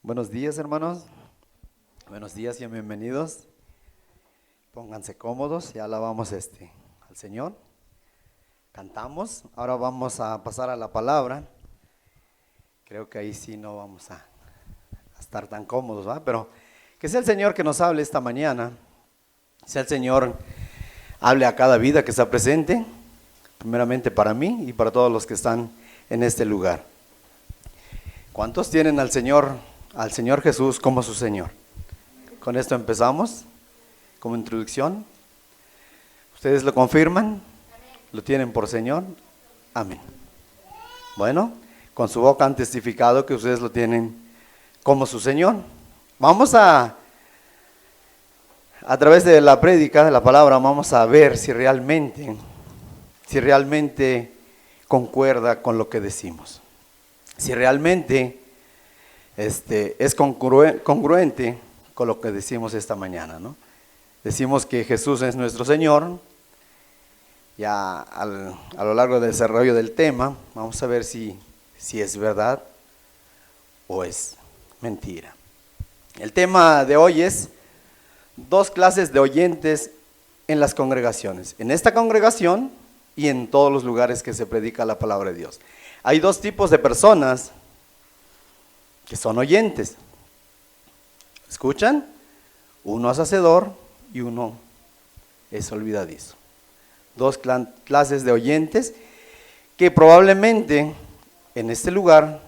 Buenos días, hermanos. Buenos días y bienvenidos. Pónganse cómodos y alabamos al Señor. Cantamos. Ahora vamos a pasar a la palabra. Creo que ahí sí no vamos a estar tan cómodos, ¿va? Pero que sea el Señor que nos hable esta mañana. Sea el Señor hable a cada vida que está presente, primeramente para mí y para todos los que están en este lugar. ¿Cuántos tienen al Señor Jesús como su Señor? Con esto empezamos, como introducción. ¿Ustedes lo confirman? ¿Lo tienen por Señor? Amén. Bueno, con su boca han testificado que ustedes lo tienen como su Señor. Vamos a través de la prédica, de la palabra, vamos a ver si realmente concuerda con lo que decimos. Si realmente es congruente con lo que decimos esta mañana, ¿no? Decimos que Jesús es nuestro Señor. Ya a lo largo del desarrollo del tema, vamos a ver si es verdad o es mentira. El tema de hoy es 2 clases de oyentes en las congregaciones. En esta congregación y en todos los lugares que se predica la palabra de Dios. Hay 2 tipos de personas que son oyentes. ¿Escuchan? Uno es hacedor y uno es olvidadizo. 2 clases de oyentes que probablemente en este lugar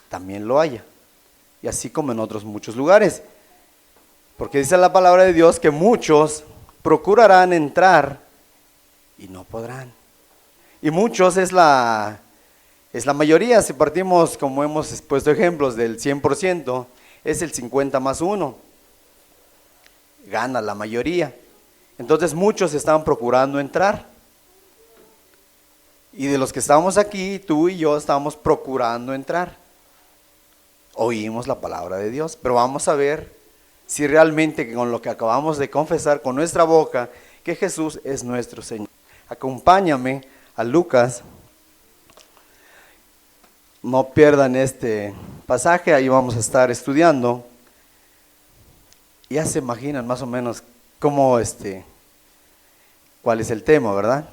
también lo haya. Y así como en otros muchos lugares. Porque dice la palabra de Dios que muchos procurarán entrar y no podrán. Y muchos es la mayoría. Si partimos, como hemos puesto ejemplos, del 100%, es el 50 más 1. Gana la mayoría. Entonces muchos están procurando entrar. Y de los que estamos aquí, tú y yo estamos procurando entrar. Oímos la palabra de Dios, pero vamos a ver si realmente con lo que acabamos de confesar con nuestra boca, que Jesús es nuestro Señor. Acompáñame a Lucas. No pierdan este pasaje, ahí vamos a estar estudiando. Ya se imaginan más o menos cómo cuál es el tema, ¿verdad?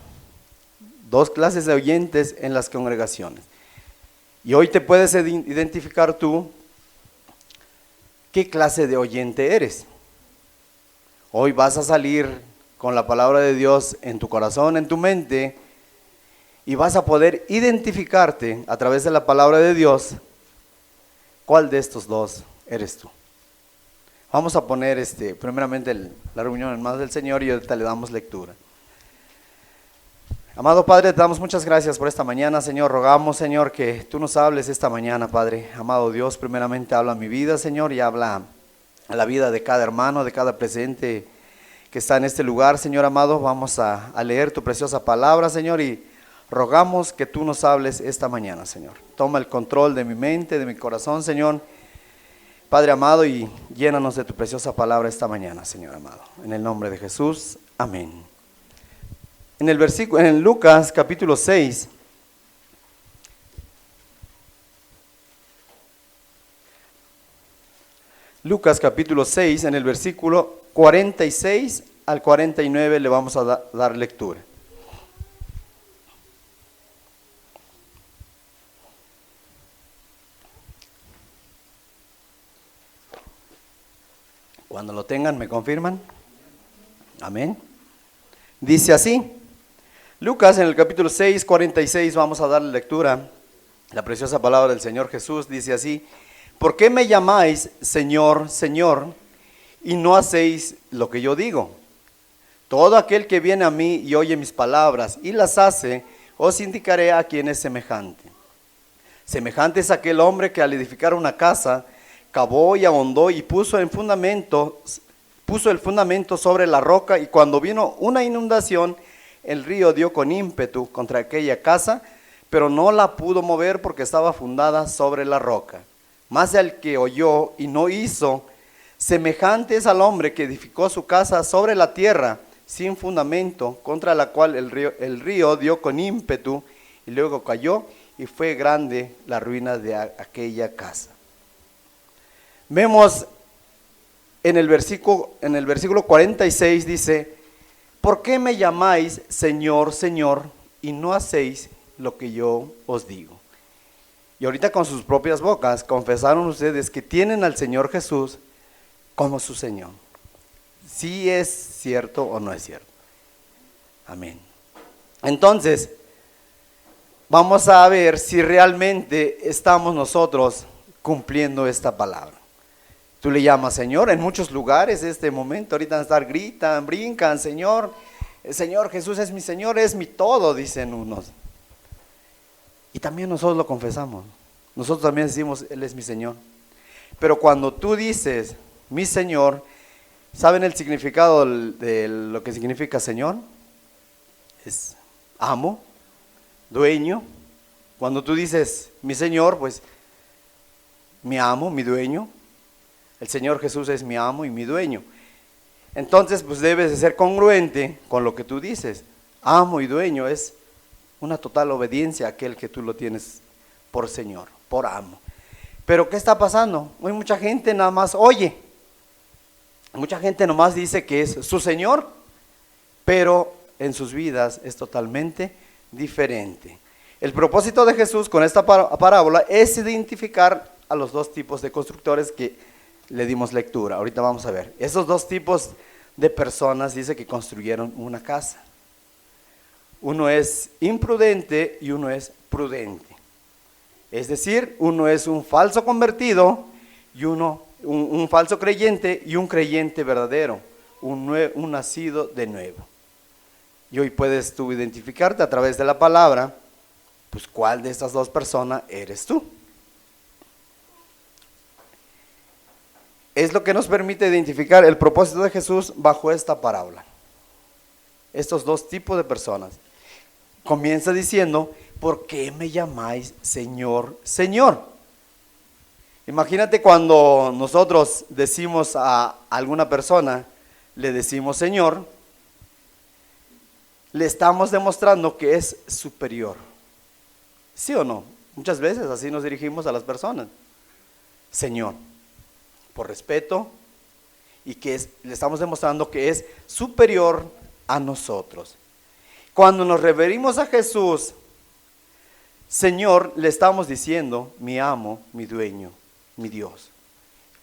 2 clases de oyentes en las congregaciones. Y hoy te puedes identificar tú qué clase de oyente eres. Hoy vas a salir con la palabra de Dios en tu corazón, en tu mente, y vas a poder identificarte a través de la palabra de Dios cuál de estos 2 eres tú. Vamos a poner primeramente la reunión en manos del Señor y ahorita le damos lectura. Amado Padre, te damos muchas gracias por esta mañana, Señor. Rogamos, Señor, que tú nos hables esta mañana, Padre. Amado Dios, primeramente habla a mi vida, Señor, y habla a la vida de cada hermano, de cada presente que está en este lugar, Señor amado. Vamos a leer tu preciosa palabra, Señor, y rogamos que tú nos hables esta mañana, Señor. Toma el control de mi mente, de mi corazón, Señor, Padre amado, y llénanos de tu preciosa palabra esta mañana, Señor amado. En el nombre de Jesús, amén. En Lucas capítulo 6, Lucas capítulo 6, en el versículo 46 al 49 le vamos a dar lectura. Cuando lo tengan, ¿me confirman? Amén. Dice así, Lucas en el capítulo 6, 46, vamos a darle lectura. La preciosa palabra del Señor Jesús dice así: ¿por qué me llamáis Señor, Señor, y no hacéis lo que yo digo? Todo aquel que viene a mí y oye mis palabras y las hace, os indicaré a quién es semejante. Semejante es aquel hombre que al edificar una casa, cavó y ahondó y puso el fundamento sobre la roca, y cuando vino una inundación, el río dio con ímpetu contra aquella casa, pero no la pudo mover porque estaba fundada sobre la roca. Mas el que oyó y no hizo, semejante es al hombre que edificó su casa sobre la tierra sin fundamento, contra la cual el río dio con ímpetu y luego cayó, y fue grande la ruina de aquella casa. Vemos en el versículo 46 dice: ¿por qué me llamáis Señor, Señor, y no hacéis lo que yo os digo? Y ahorita con sus propias bocas confesaron ustedes que tienen al Señor Jesús como su Señor. ¿Sí es cierto o no es cierto? Amén. Entonces, vamos a ver si realmente estamos nosotros cumpliendo esta palabra. Tú le llamas Señor en muchos lugares este momento, ahorita van a estar, gritan, brincan, Señor, el Señor Jesús es mi Señor, es mi todo, dicen unos. Y también nosotros lo confesamos, nosotros también decimos, Él es mi Señor. Pero cuando tú dices, mi Señor, ¿saben el significado de lo que significa Señor? Es amo, dueño. Cuando tú dices, mi Señor, pues, mi amo, mi dueño. El Señor Jesús es mi amo y mi dueño. Entonces, pues debes de ser congruente con lo que tú dices. Amo y dueño es una total obediencia a aquel que tú lo tienes por Señor, por amo. Pero ¿qué está pasando? Hoy mucha gente nada más oye. Mucha gente nomás dice que es su Señor, pero en sus vidas es totalmente diferente. El propósito de Jesús con esta parábola es identificar a los dos tipos de constructores que le dimos lectura. Ahorita vamos a ver. Esos dos tipos de personas dice que construyeron una casa. Uno es imprudente y uno es prudente. Es decir, uno es un falso convertido y un falso creyente y un creyente verdadero, un nacido de nuevo. Y hoy puedes tú identificarte a través de la palabra, pues cuál de estas dos personas eres tú. Es lo que nos permite identificar el propósito de Jesús bajo esta parábola. Estos dos tipos de personas. Comienza diciendo, ¿por qué me llamáis Señor, Señor? Imagínate cuando nosotros decimos a alguna persona, le decimos Señor, le estamos demostrando que es superior. ¿Sí o no? Muchas veces así nos dirigimos a las personas. Señor, por respeto, y que le estamos demostrando que es superior a nosotros. Cuando nos referimos a Jesús, Señor, le estamos diciendo, mi amo, mi dueño, mi Dios.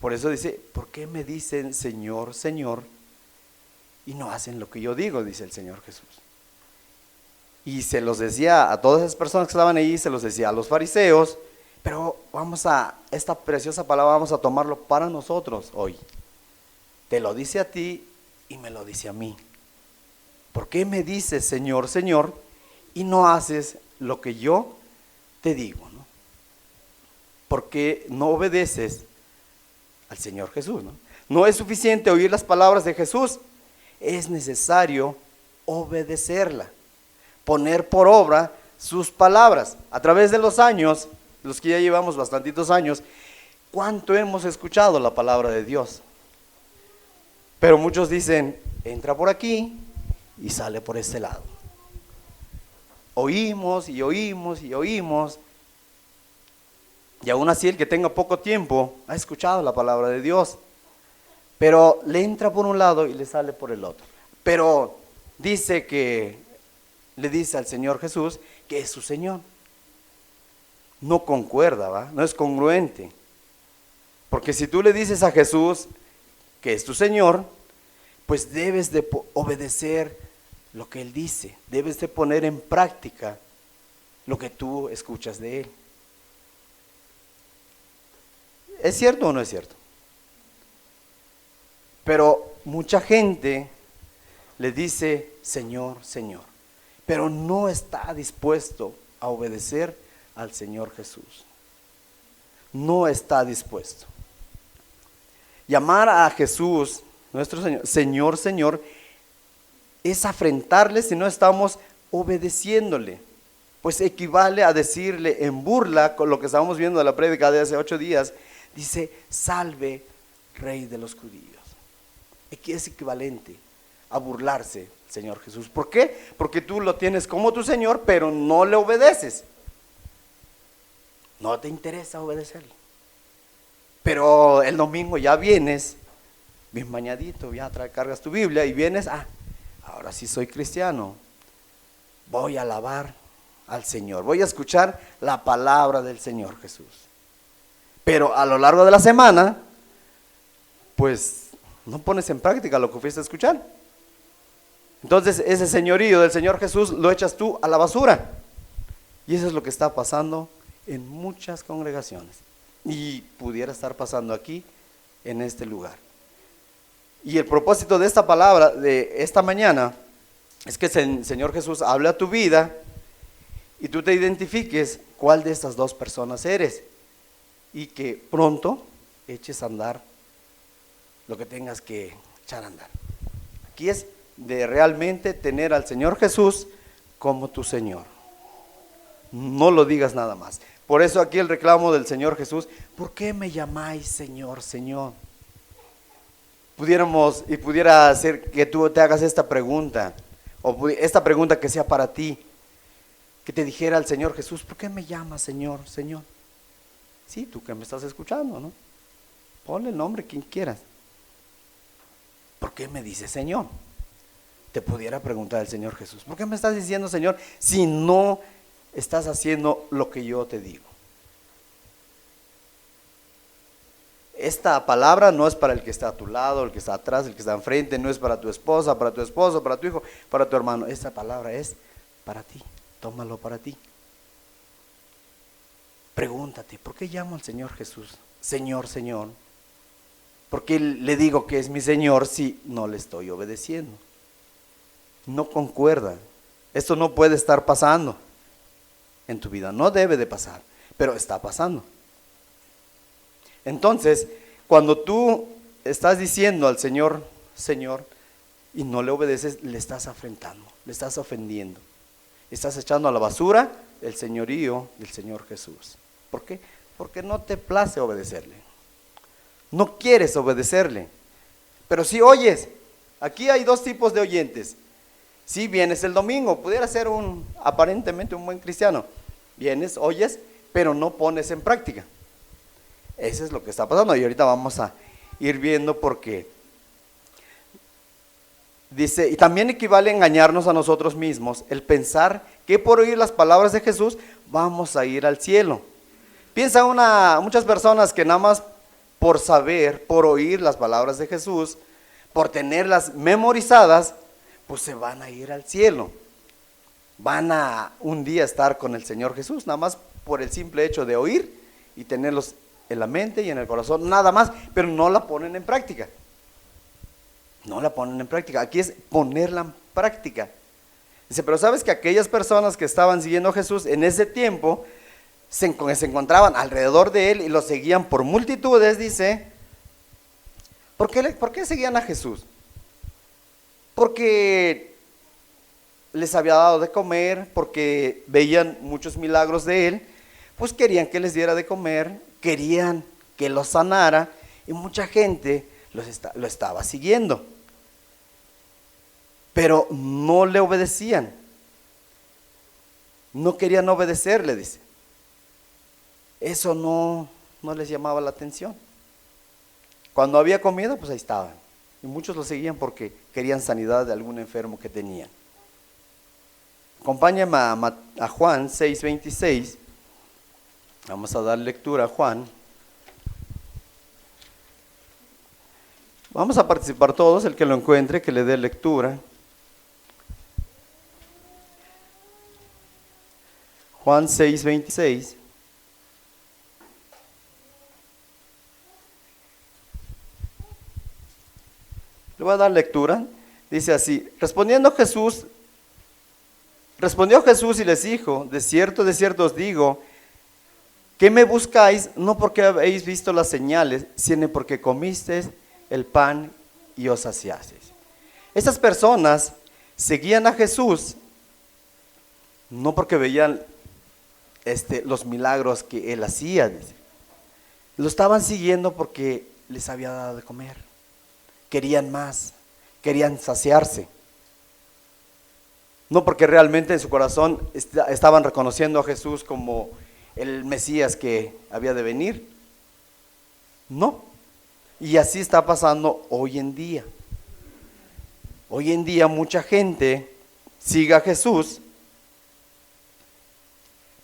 Por eso dice, ¿por qué me dicen Señor, Señor, y no hacen lo que yo digo? Dice el Señor Jesús. Y se los decía a todas esas personas que estaban ahí, se los decía a los fariseos, pero esta preciosa palabra vamos a tomarlo para nosotros hoy. Te lo dice a ti y me lo dice a mí. ¿Por qué me dices Señor, Señor, y no haces lo que yo te digo, ¿no? ¿Por qué no obedeces al Señor Jesús, ¿no? No es suficiente oír las palabras de Jesús, es necesario obedecerla, poner por obra sus palabras. A través de los años, los que ya llevamos bastantitos años, ¿cuánto hemos escuchado la palabra de Dios? Pero muchos dicen, entra por aquí y sale por este lado. Oímos y oímos y oímos, y aún así el que tenga poco tiempo ha escuchado la palabra de Dios, pero le entra por un lado y le sale por el otro. Pero le dice al Señor Jesús que es su Señor. No concuerda, ¿va? No es congruente. Porque si tú le dices a Jesús que es tu Señor, pues debes de obedecer lo que Él dice. Debes de poner en práctica lo que tú escuchas de Él. ¿Es cierto o no es cierto? Pero mucha gente le dice Señor, Señor, pero no está dispuesto a obedecer al Señor Jesús. No está dispuesto. Llamar a Jesús, nuestro Señor, Señor, Señor, es afrentarle si no estamos obedeciéndole. Pues equivale a decirle en burla, con lo que estábamos viendo de la prédica de hace 8 días, dice, salve, Rey de los judíos. Aquí es equivalente a burlarse, Señor Jesús. ¿Por qué? Porque tú lo tienes como tu Señor, pero no le obedeces. No te interesa obedecerle. Pero el domingo ya vienes, bien bañadito, ya cargas tu Biblia y vienes, ahora sí soy cristiano, voy a alabar al Señor, voy a escuchar la palabra del Señor Jesús. Pero a lo largo de la semana, pues no pones en práctica lo que fuiste a escuchar. Entonces ese señorío del Señor Jesús lo echas tú a la basura. Y eso es lo que está pasando en muchas congregaciones. Y pudiera estar pasando aquí, en este lugar. Y el propósito de esta palabra, de esta mañana, es que el Señor Jesús hable a tu vida y tú te identifiques cuál de estas dos personas eres. Y que pronto eches a andar lo que tengas que echar a andar. Aquí es de realmente tener al Señor Jesús como tu Señor. No lo digas nada más. Por eso aquí el reclamo del Señor Jesús: ¿por qué me llamáis Señor, Señor? Pudiera ser que tú te hagas esta pregunta, o esta pregunta que sea para ti, que te dijera el Señor Jesús: ¿por qué me llamas Señor, Señor? Sí, tú que me estás escuchando, ¿no? Ponle el nombre quien quieras. ¿Por qué me dices Señor? Te pudiera preguntar el Señor Jesús: ¿por qué me estás diciendo Señor si no estás haciendo lo que yo te digo? Esta palabra no es para el que está a tu lado, el que está atrás, el que está enfrente, no es para tu esposa, para tu esposo, para tu hijo, para tu hermano. Esta palabra es para ti, tómalo para ti. Pregúntate: ¿por qué llamo al Señor Jesús Señor, Señor? ¿Por qué le digo que es mi Señor si no le estoy obedeciendo? No concuerda. Esto no puede estar pasando en tu vida, no debe de pasar, pero está pasando. Entonces, cuando tú estás diciendo al Señor, Señor, y no le obedeces, le estás afrentando, le estás ofendiendo, estás echando a la basura el señorío del Señor Jesús. ¿Por qué? Porque no te place obedecerle, no quieres obedecerle. Pero si oyes, aquí hay dos tipos de oyentes. Si vienes el domingo, pudiera ser aparentemente un buen cristiano, vienes, oyes, pero no pones en práctica. Eso es lo que está pasando, y ahorita vamos a ir viendo por qué. Dice: y también equivale a engañarnos a nosotros mismos el pensar que por oír las palabras de Jesús vamos a ir al cielo. Piensa muchas personas que nada más por saber, por oír las palabras de Jesús, por tenerlas memorizadas, pues se van a ir al cielo. Van a un día estar con el Señor Jesús, nada más por el simple hecho de oír y tenerlos en la mente y en el corazón, nada más, pero no la ponen en práctica. No la ponen en práctica. Aquí es ponerla en práctica. Dice: pero sabes que aquellas personas que estaban siguiendo a Jesús en ese tiempo se encontraban alrededor de él y lo seguían por multitudes. Dice: ¿por qué seguían a Jesús? Porque les había dado de comer, porque veían muchos milagros de él, pues querían que les diera de comer, querían que los sanara, y mucha gente lo estaba siguiendo. Pero no le obedecían, no querían obedecerle, dice. Eso no les llamaba la atención. Cuando había comida, pues ahí estaban. Y muchos lo seguían porque querían sanidad de algún enfermo que tenían. Acompáñame a Juan 6:26. Vamos a dar lectura a Juan. Vamos a participar todos, el que lo encuentre, que le dé lectura. Juan 6:26. Le voy a dar lectura. Dice así: respondió Jesús y les dijo: de cierto os digo, que me buscáis no porque habéis visto las señales, sino porque comisteis el pan y os saciasteis. Estas personas seguían a Jesús no porque veían los milagros que él hacía, dice. Lo estaban siguiendo porque les había dado de comer. Querían más, querían saciarse. No porque realmente en su corazón estaban reconociendo a Jesús como el Mesías que había de venir. No. Y así está pasando hoy en día. Hoy en día mucha gente sigue a Jesús,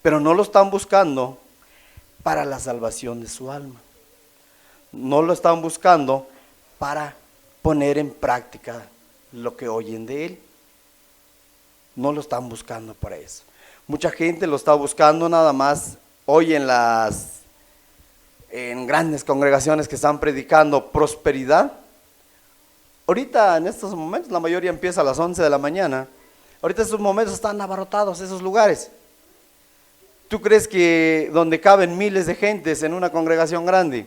pero no lo están buscando para la salvación de su alma. No lo están buscando para poner en práctica lo que oyen de Él. No lo están buscando para eso. Mucha gente lo está buscando nada más hoy en grandes congregaciones que están predicando prosperidad. Ahorita en estos momentos la mayoría empieza a las 11 de la mañana. Ahorita esos momentos están abarrotados esos lugares. ¿Tú crees que donde caben miles de gentes en una congregación grande,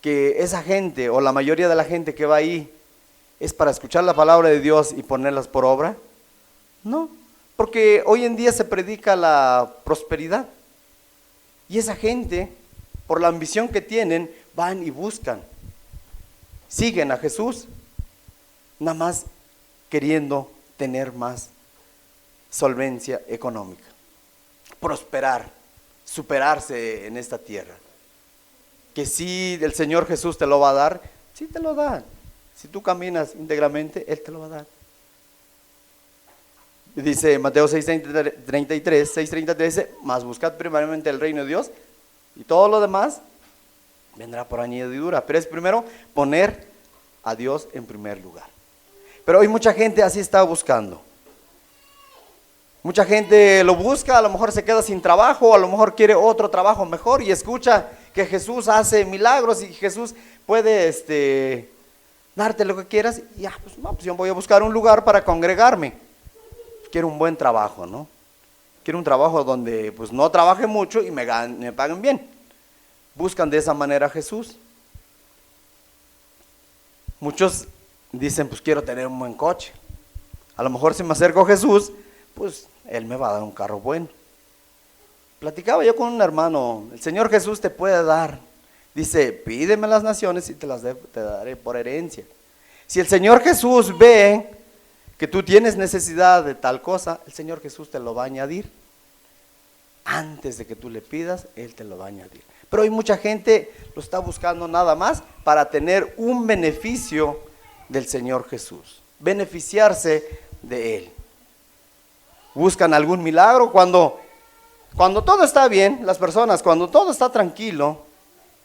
que esa gente o la mayoría de la gente que va ahí es para escuchar la palabra de Dios y ponerlas por obra? No, porque hoy en día se predica la prosperidad. Y esa gente, por la ambición que tienen, van y buscan, siguen a Jesús, nada más queriendo tener más solvencia económica, prosperar, superarse en esta tierra. Que si el Señor Jesús te lo va a dar, sí te lo da. Si tú caminas íntegramente, Él te lo va a dar. Dice Mateo 6:33 dice, mas buscad primeramente el reino de Dios y todo lo demás vendrá por añadidura. Pero es primero poner a Dios en primer lugar. Pero hoy mucha gente así está buscando. Mucha gente lo busca, a lo mejor se queda sin trabajo, a lo mejor quiere otro trabajo mejor y escucha que Jesús hace milagros y Jesús puede darte lo que quieras. Y pues yo voy a buscar un lugar para congregarme. Quiero un buen trabajo, ¿no? Quiero un trabajo donde pues no trabaje mucho y me paguen bien. Buscan de esa manera a Jesús. Muchos dicen, pues quiero tener un buen coche. A lo mejor si me acerco a Jesús, pues Él me va a dar un carro bueno. Platicaba yo con un hermano, el Señor Jesús te puede dar. Dice, pídeme las naciones y te daré por herencia. Si el Señor Jesús ve que tú tienes necesidad de tal cosa, el Señor Jesús te lo va a añadir. Antes de que tú le pidas, Él te lo va a añadir. Pero hay mucha gente lo está buscando nada más para tener un beneficio del Señor Jesús, beneficiarse de Él. Buscan algún milagro cuando todo está bien, las personas, cuando todo está tranquilo,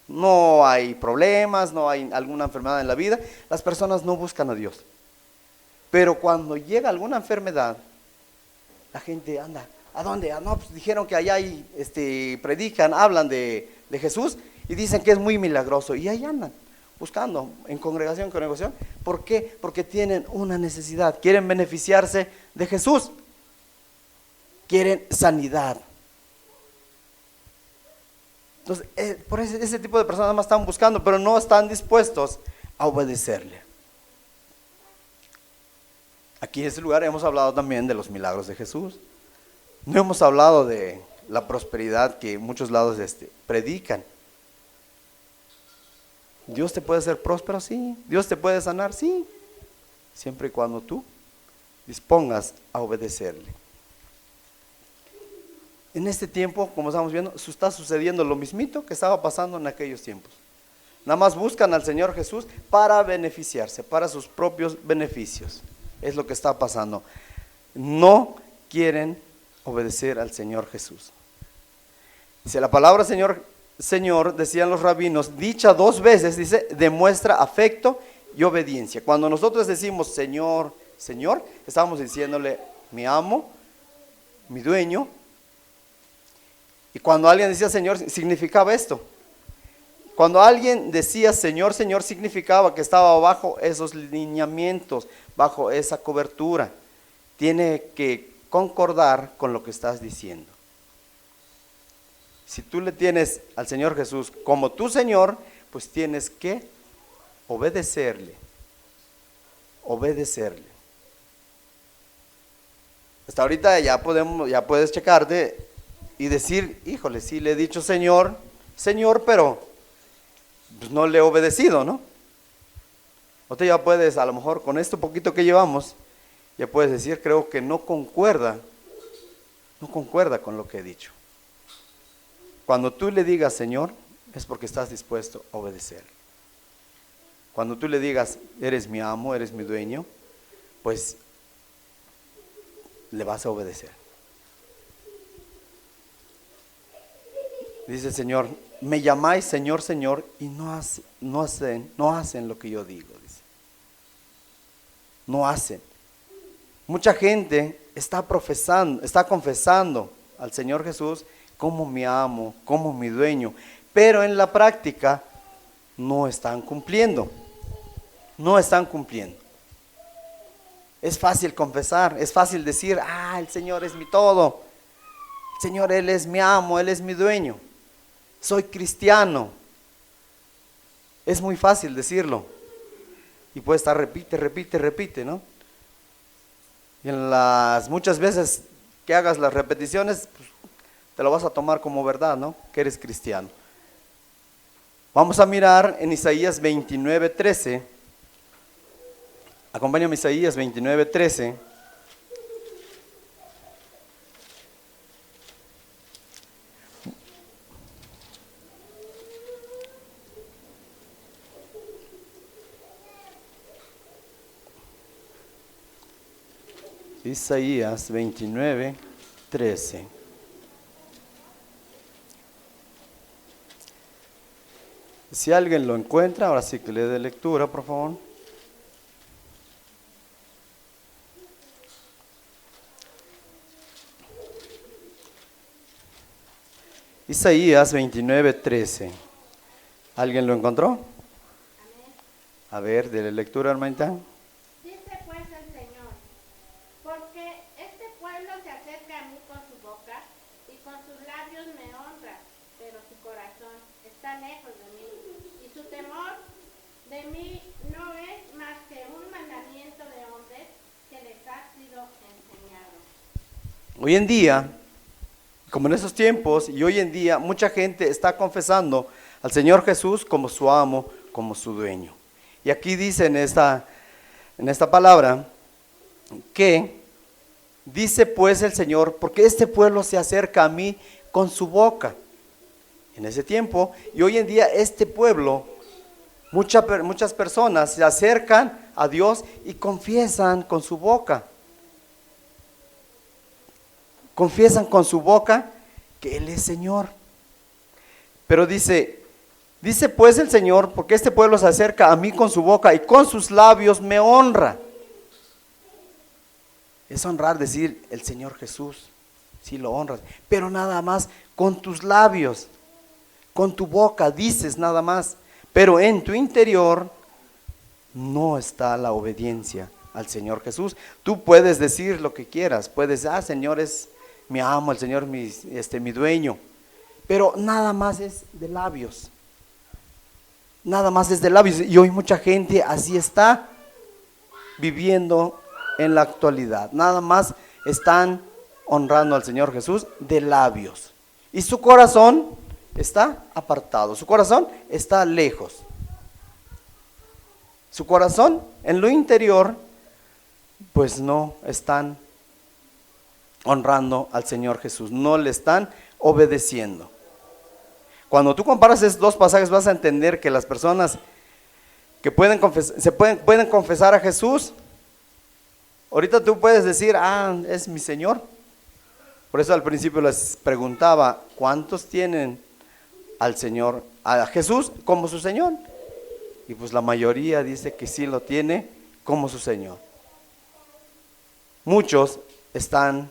no hay problemas, no hay alguna enfermedad en la vida, las personas no buscan a Dios. Pero cuando llega alguna enfermedad, la gente anda, ¿a dónde? No, pues dijeron que allá predican, hablan de Jesús y dicen que es muy milagroso. Y ahí andan, buscando en congregación. ¿Por qué? Porque tienen una necesidad, quieren beneficiarse de Jesús, quieren sanidad. Entonces, por ese tipo de personas más están buscando, pero no están dispuestos a obedecerle. Aquí en este lugar hemos hablado también de los milagros de Jesús. No hemos hablado de la prosperidad que muchos lados predican. ¿Dios te puede hacer próspero? Sí. ¿Dios te puede sanar? Sí. Siempre y cuando tú dispongas a obedecerle. En este tiempo, como estamos viendo, está sucediendo lo mismito que estaba pasando en aquellos tiempos. Nada más buscan al Señor Jesús para beneficiarse, para sus propios beneficios. Es lo que está pasando. No quieren obedecer al Señor Jesús. Dice la palabra Señor, decían los rabinos, dicha 2 veces, dice, demuestra afecto y obediencia. Cuando nosotros decimos Señor, Señor, estamos diciéndole mi amo, mi dueño. Y cuando alguien decía Señor, significaba esto. Cuando alguien decía Señor, Señor, significaba que estaba bajo esos lineamientos, bajo esa cobertura. Tiene que concordar con lo que estás diciendo. Si tú le tienes al Señor Jesús como tu Señor, pues tienes que obedecerle. Obedecerle. Hasta ahorita ya puedes checarte y decir, híjole, sí le he dicho Señor, Señor, pero pues no le he obedecido, ¿no? O tú ya puedes, a lo mejor con esto poquito que llevamos, ya puedes decir, creo que no concuerda con lo que he dicho. Cuando tú le digas Señor, es porque estás dispuesto a obedecer. Cuando tú le digas, eres mi amo, eres mi dueño, pues le vas a obedecer. Dice el Señor, me llamáis Señor, Señor, y no hacen lo que yo digo, dice. No hacen. Mucha gente está confesando al Señor Jesús como mi amo, como mi dueño, pero en la práctica no están cumpliendo. No están cumpliendo. Es fácil confesar, es fácil decir, el Señor es mi todo. El Señor, Él es mi amo, Él es mi dueño. Soy cristiano. Es muy fácil decirlo. Y puede estar repite, ¿no? Y en las muchas veces que hagas las repeticiones, pues, te lo vas a tomar como verdad, ¿no? Que eres cristiano. Vamos a mirar en Isaías 29:13. Acompáñame a Isaías 29:13. Isaías 29:13. Si alguien lo encuentra, ahora sí que le dé lectura, por favor. Isaías 29:13. ¿Alguien lo encontró? Amén. A ver, dele lectura, hermanita. Dice pues el Señor, porque este pueblo se acerca a mí con su boca y con sus labios me honra, pero su corazón está lejos de mí, y su temor de mí no es más que un mandamiento de hombres que les ha sido enseñado. Hoy en día, como en esos tiempos y hoy en día, mucha gente está confesando al Señor Jesús como su amo, como su dueño. Y aquí dice en esta palabra que dice pues el Señor, porque este pueblo se acerca a mí con su boca. En ese tiempo y hoy en día este pueblo, muchas personas se acercan a Dios y confiesan con su boca. Confiesan con su boca que Él es Señor. Pero dice pues el Señor, porque este pueblo se acerca a mí con su boca y con sus labios me honra. Es honrar decir el Señor Jesús, sí lo honras, pero nada más con tus labios, con tu boca dices nada más, pero en tu interior no está la obediencia al Señor Jesús. Tú puedes decir lo que quieras, puedes, Señor es mi amo, el Señor mi dueño, pero nada más es de labios. Nada más es de labios. Y hoy mucha gente así está viviendo en la actualidad. Nada más están honrando al Señor Jesús de labios. Y su corazón está apartado. Su corazón está lejos. Su corazón en lo interior, pues no están honrando al Señor Jesús. No le están obedeciendo. Cuando tú comparas esos dos pasajes vas a entender que las personas que pueden confesar a Jesús, ahorita tú puedes decir, es mi Señor. Por eso al principio les preguntaba, ¿cuántos tienen al Señor, a Jesús como su Señor? Y pues la mayoría dice que sí lo tiene como su Señor. Muchos están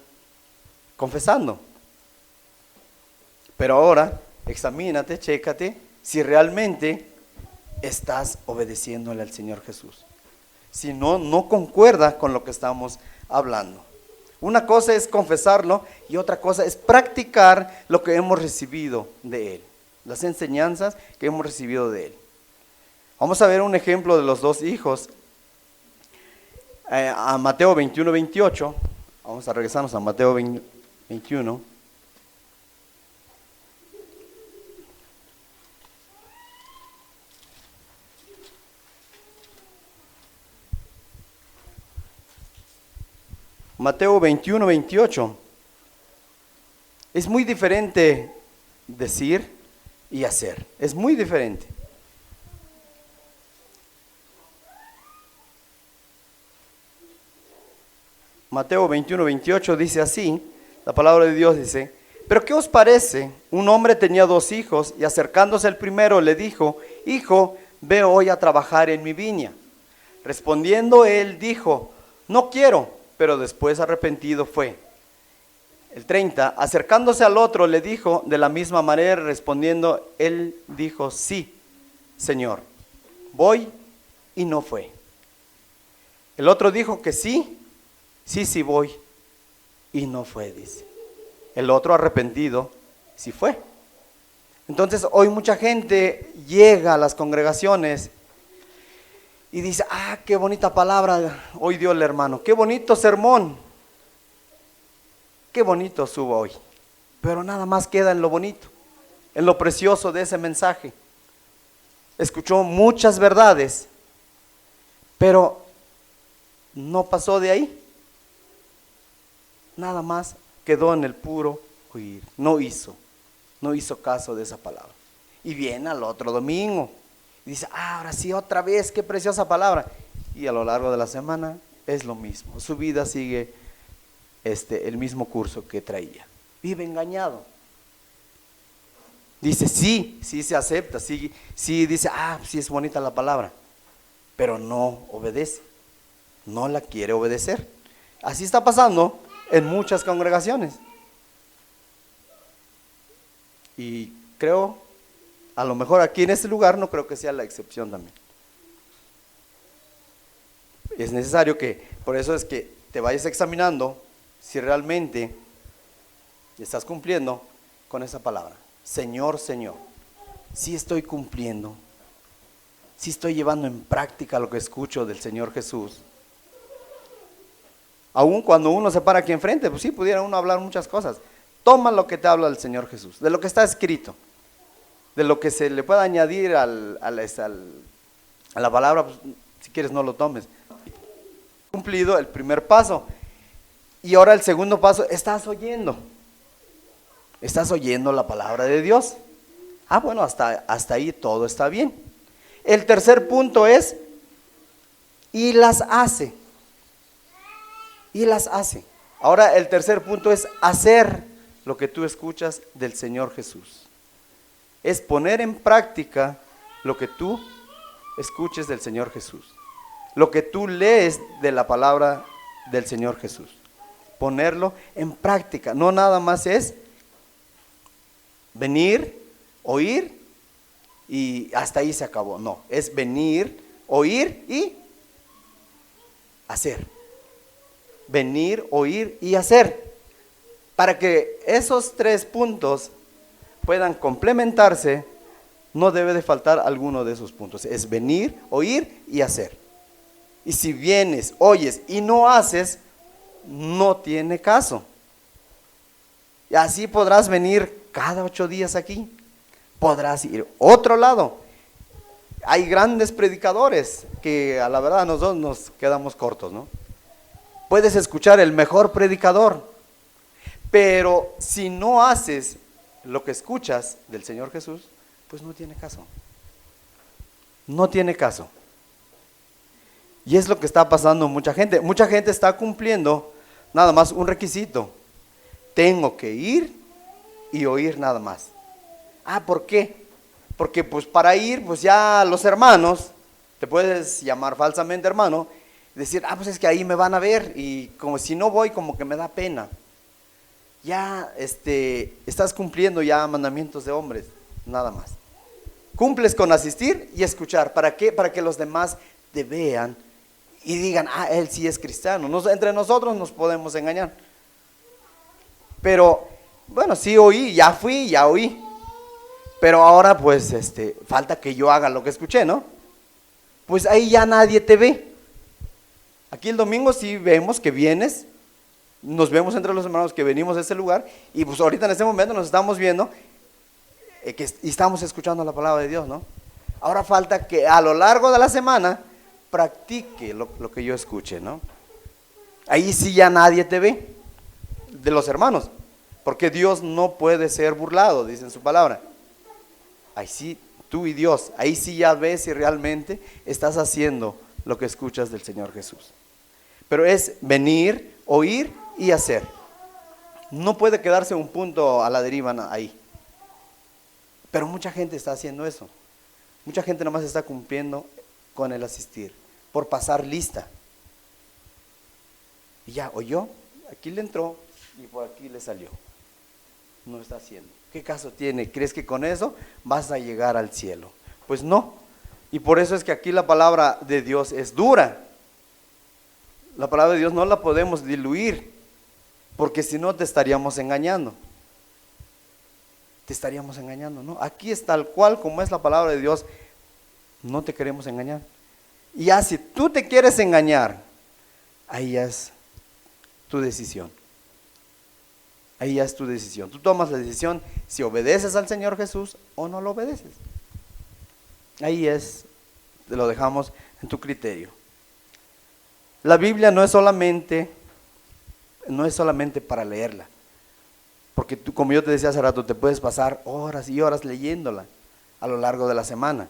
confesando. Pero ahora examínate, chécate si realmente estás obedeciéndole al Señor Jesús. Si no, no concuerda con lo que estamos hablando. Una cosa es confesarlo y otra cosa es practicar lo que hemos recibido de Él, las enseñanzas que hemos recibido de Él. Vamos a ver un ejemplo de los dos hijos. A Mateo 21:28. Vamos a regresarnos a Mateo 21. Mateo 21:28. Es muy diferente decir y hacer. Es muy diferente. Mateo 21-28 dice así, la palabra de Dios dice: pero ¿qué os parece? Un hombre tenía 2 hijos y acercándose el primero le dijo: hijo, ve hoy a trabajar en mi viña. Respondiendo él dijo: no quiero, pero después arrepentido fue. El 30, acercándose al otro le dijo de la misma manera, respondiendo él dijo: sí, Señor, voy, y no fue. El otro dijo que sí, sí voy, y no fue, dice. El otro arrepentido sí fue. Entonces hoy mucha gente llega a las congregaciones y dice: ah, qué bonita palabra hoy dio el hermano, qué bonito sermón, qué bonito subo hoy. Pero nada más queda en lo bonito, en lo precioso de ese mensaje. Escuchó muchas verdades, pero no pasó de ahí. Nada más quedó en el puro oír. No hizo caso de esa palabra. Y viene al otro domingo y dice: ah, ahora sí, otra vez, qué preciosa palabra. Y a lo largo de la semana es lo mismo. Su vida sigue el mismo curso que traía. Vive engañado. Dice sí se acepta, sí dice: ah, sí es bonita la palabra, pero no obedece, no la quiere obedecer. Así está pasando en muchas congregaciones. Y creo, a lo mejor aquí en este lugar no creo que sea la excepción también. Es necesario que, por eso es que te vayas examinando si realmente estás cumpliendo con esa palabra. Señor, Señor, si estoy cumpliendo, si estoy llevando en práctica lo que escucho del Señor Jesús. Aún cuando uno se para aquí enfrente, pues sí, pudiera uno hablar muchas cosas. Toma lo que te habla el Señor Jesús, de lo que está escrito, de lo que se le pueda añadir a la palabra, pues, si quieres no lo tomes. Cumplido el primer paso. Y ahora el segundo paso: estás oyendo la palabra de Dios. Ah, bueno, hasta ahí todo está bien. El tercer punto es: y las hace. Ahora el tercer punto es hacer lo que tú escuchas del Señor Jesús. Es poner en práctica lo que tú escuches del Señor Jesús, lo que tú lees de la palabra del Señor Jesús. Ponerlo en práctica. No nada más es venir, oír y hasta ahí se acabó. No, es venir, oír y hacer. Venir, oír y hacer. Para que esos 3 puntos puedan complementarse, no debe de faltar alguno de esos puntos. Es venir, oír y hacer. Y si vienes, oyes y no haces, no tiene caso. Y así podrás venir cada 8 días aquí. Podrás ir a otro lado. Hay grandes predicadores que a la verdad nosotros nos quedamos cortos, ¿no? Puedes escuchar el mejor predicador, pero si no haces lo que escuchas del Señor Jesús, pues no tiene caso. No tiene caso. Y es lo que está pasando mucha gente. Mucha gente está cumpliendo nada más un requisito. Tengo que ir y oír nada más. Ah, ¿por qué? Porque pues para ir, pues ya los hermanos, te puedes llamar falsamente hermano, decir: ah, pues es que ahí me van a ver, y como si no voy, como que me da pena. Ya estás cumpliendo ya mandamientos de hombres, nada más. Cumples con asistir y escuchar. ¿Para qué? Para que los demás te vean y digan: ah, él sí es cristiano. Entre nosotros nos podemos engañar. Pero, bueno, sí oí, ya fui, ya oí. Pero ahora pues falta que yo haga lo que escuché, ¿no? Pues ahí ya nadie te ve. Aquí el domingo sí vemos que vienes, nos vemos entre los hermanos que venimos de ese lugar, y pues ahorita en este momento nos estamos viendo y estamos escuchando la palabra de Dios, ¿no? Ahora falta que a lo largo de la semana practique lo que yo escuche, ¿no? Ahí sí ya nadie te ve, de los hermanos, porque Dios no puede ser burlado, dice en su palabra. ahí sí, tú y Dios, ahí sí ya ves si realmente estás haciendo lo que escuchas del Señor Jesús. Pero es venir, oír y hacer. No puede quedarse un punto a la deriva ahí. Pero mucha gente está haciendo eso. Mucha gente nomás está cumpliendo con el asistir, por pasar lista. Y ya oyó, aquí le entró y por aquí le salió. No está haciendo. ¿Qué caso tiene? ¿Crees que con eso vas a llegar al cielo? Pues no. Y por eso es que aquí la palabra de Dios es dura. La palabra de Dios no la podemos diluir, porque si no te estaríamos engañando. Te estaríamos engañando, ¿no? Aquí es tal cual como es la palabra de Dios. No te queremos engañar. Y ya si tú te quieres engañar, ahí ya es tu decisión. Ahí ya es tu decisión. Tú tomas la decisión si obedeces al Señor Jesús o no lo obedeces. Ahí es, te lo dejamos en tu criterio. La Biblia no es solamente para leerla. Porque tú, como yo te decía hace rato, te puedes pasar horas y horas leyéndola a lo largo de la semana.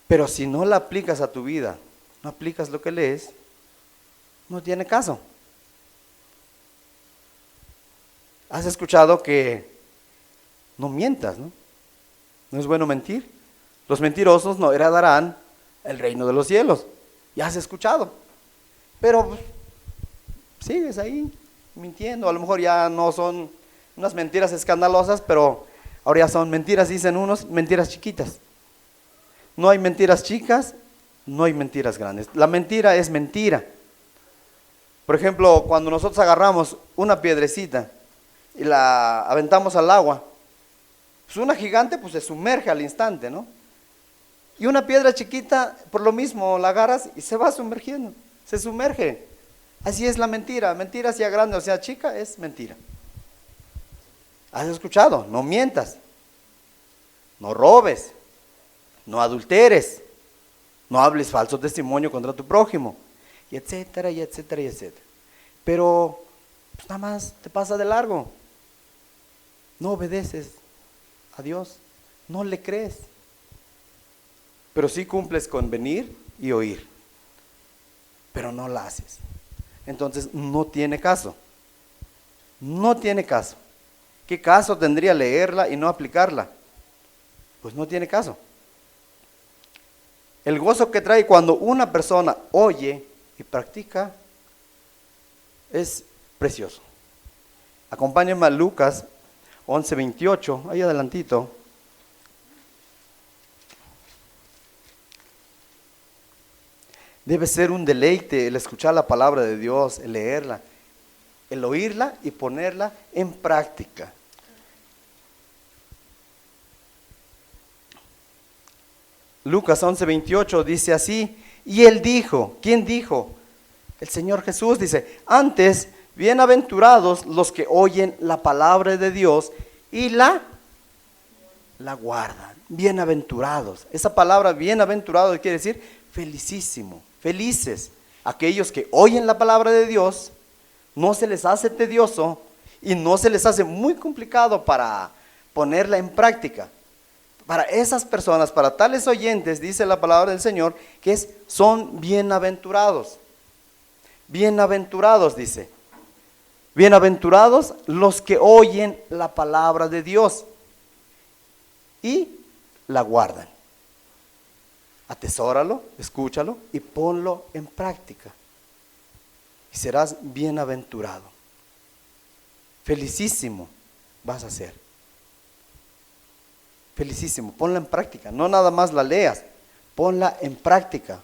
Pero si no la aplicas a tu vida, no aplicas lo que lees, no tiene caso. ¿Has escuchado que no mientas, no? No es bueno mentir. Los mentirosos no heredarán el reino de los cielos. Ya has escuchado. Pero pues, sigues ahí mintiendo. A lo mejor ya no son unas mentiras escandalosas, pero ahora ya son mentiras, dicen unos, mentiras chiquitas. No hay mentiras chicas, no hay mentiras grandes. La mentira es mentira. Por ejemplo, cuando nosotros agarramos una piedrecita y la aventamos al agua, pues una gigante pues se sumerge al instante, ¿no? Y una piedra chiquita, por lo mismo, la agarras y se va sumergiendo, se sumerge. Así es la mentira. Mentira, sea grande o sea chica, es mentira. ¿Has escuchado? No mientas, no robes, no adulteres, no hables falso testimonio contra tu prójimo, y etcétera, y etcétera, y etcétera. Pero pues nada más te pasa de largo. No obedeces a Dios, no le crees. Pero sí cumples con venir y oír, pero no la haces. Entonces no tiene caso. No tiene caso. ¿Qué caso tendría leerla y no aplicarla? Pues no tiene caso. El gozo que trae cuando una persona oye y practica es precioso. Acompáñenme a Lucas 11:28, ahí adelantito. Debe ser un deleite el escuchar la palabra de Dios, el leerla, el oírla y ponerla en práctica. Lucas 11:28 dice así, y él dijo, ¿quién dijo? El Señor Jesús dice, antes, bienaventurados los que oyen la palabra de Dios y la guardan. Bienaventurados. Esa palabra bienaventurado quiere decir felicísimo, felices. Aquellos que oyen la palabra de Dios, no se les hace tedioso y no se les hace muy complicado para ponerla en práctica. Para esas personas, para tales oyentes, dice la palabra del Señor, que son bienaventurados. Bienaventurados, dice. Bienaventurados los que oyen la palabra de Dios y la guardan. Atesóralo, escúchalo y ponlo en práctica. Y serás bienaventurado. Felicísimo vas a ser. Felicísimo, ponla en práctica, no nada más la leas, ponla en práctica.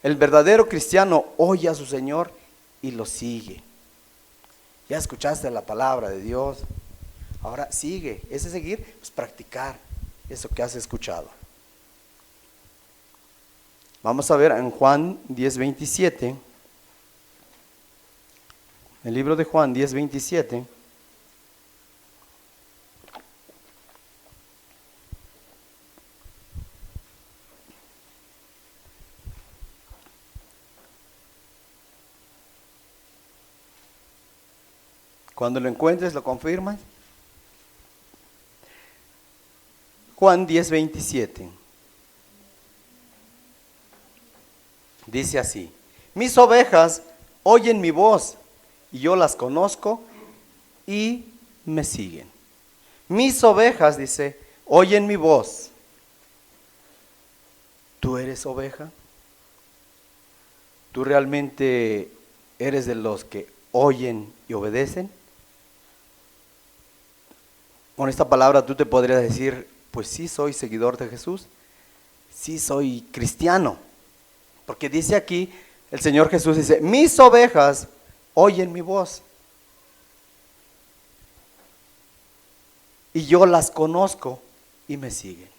El verdadero cristiano oye a su Señor y lo sigue. Ya escuchaste la palabra de Dios, ahora sigue. Ese seguir, pues practicar eso que has escuchado. Vamos a ver en Juan 10:27, el libro de Juan 10:27. Cuando lo encuentres, lo confirmas. Juan 10:27. Dice así: mis ovejas oyen mi voz y yo las conozco y me siguen. Mis ovejas, dice, oyen mi voz. ¿Tú eres oveja? ¿Tú realmente eres de los que oyen y obedecen? Con esta palabra tú te podrías decir, pues sí soy seguidor de Jesús, sí soy cristiano. Porque dice aquí, el Señor Jesús dice, mis ovejas oyen mi voz. Y yo las conozco y me siguen.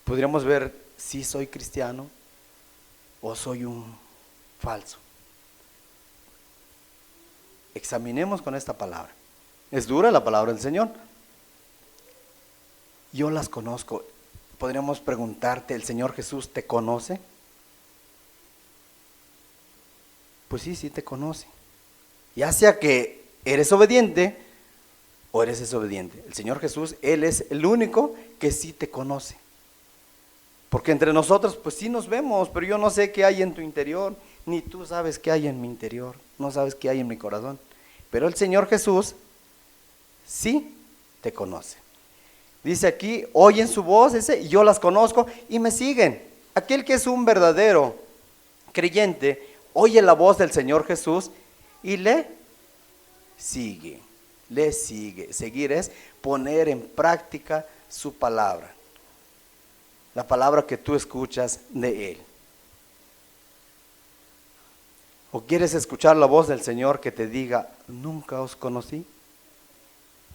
Podríamos ver si soy cristiano o soy un falso. Examinemos con esta palabra. Es dura la palabra del Señor. Yo las conozco. Podríamos preguntarte, ¿el Señor Jesús te conoce? Pues sí, sí te conoce. Ya sea que eres obediente o eres desobediente. El Señor Jesús, Él es el único que sí te conoce. Porque entre nosotros, pues sí nos vemos, pero yo no sé qué hay en tu interior, ni tú sabes qué hay en mi interior, no sabes qué hay en mi corazón. Pero el Señor Jesús sí te conoce. Dice aquí, oyen su voz, y yo las conozco y me siguen. Aquel que es un verdadero creyente, oye la voz del Señor Jesús y le sigue. Le sigue. Seguir es poner en práctica su palabra. La palabra que tú escuchas de Él. ¿O quieres escuchar la voz del Señor que te diga, nunca os conocí?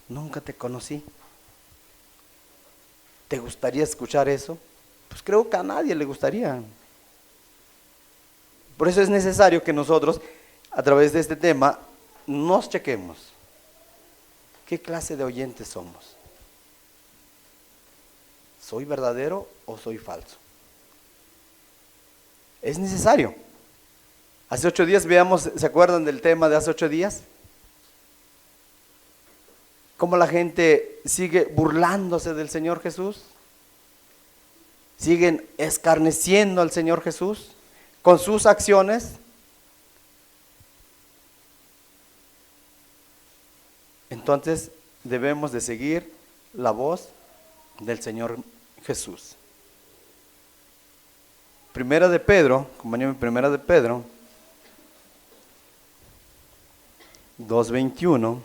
Nunca te conocí. ¿Te gustaría escuchar eso? Pues creo que a nadie le gustaría. Por eso es necesario que nosotros, a través de este tema, nos chequemos. ¿Qué clase de oyentes somos? ¿Soy verdadero o soy falso? Es necesario. Hace 8 días veamos, ¿se acuerdan del tema de hace 8 días? Cómo la gente sigue burlándose del Señor Jesús. Siguen escarneciendo al Señor Jesús con sus acciones. Entonces debemos de seguir la voz del Señor Jesús. Primera de Pedro, compañero, Primera de Pedro 2:21.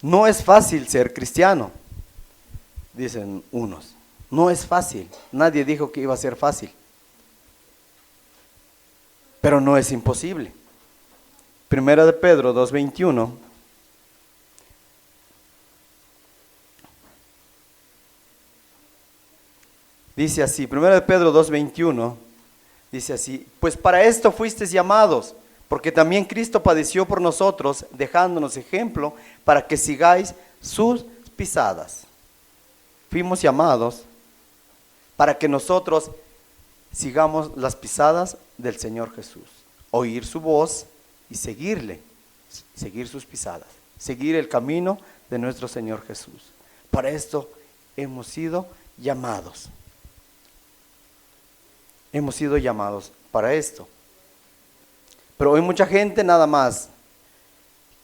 No es fácil ser cristiano, dicen unos. No es fácil. Nadie dijo que iba a ser fácil. Pero no es imposible. Primera de Pedro 2:21. Dice así, Primera de Pedro 2:21. Dice así, pues para esto fuisteis llamados, porque también Cristo padeció por nosotros, dejándonos ejemplo para que sigáis sus pisadas. Fuimos llamados para que nosotros sigamos las pisadas del Señor Jesús, oír su voz y seguirle, seguir sus pisadas, seguir el camino de nuestro Señor Jesús. Para esto hemos sido llamados. Hemos sido llamados para esto. Pero hoy mucha gente nada más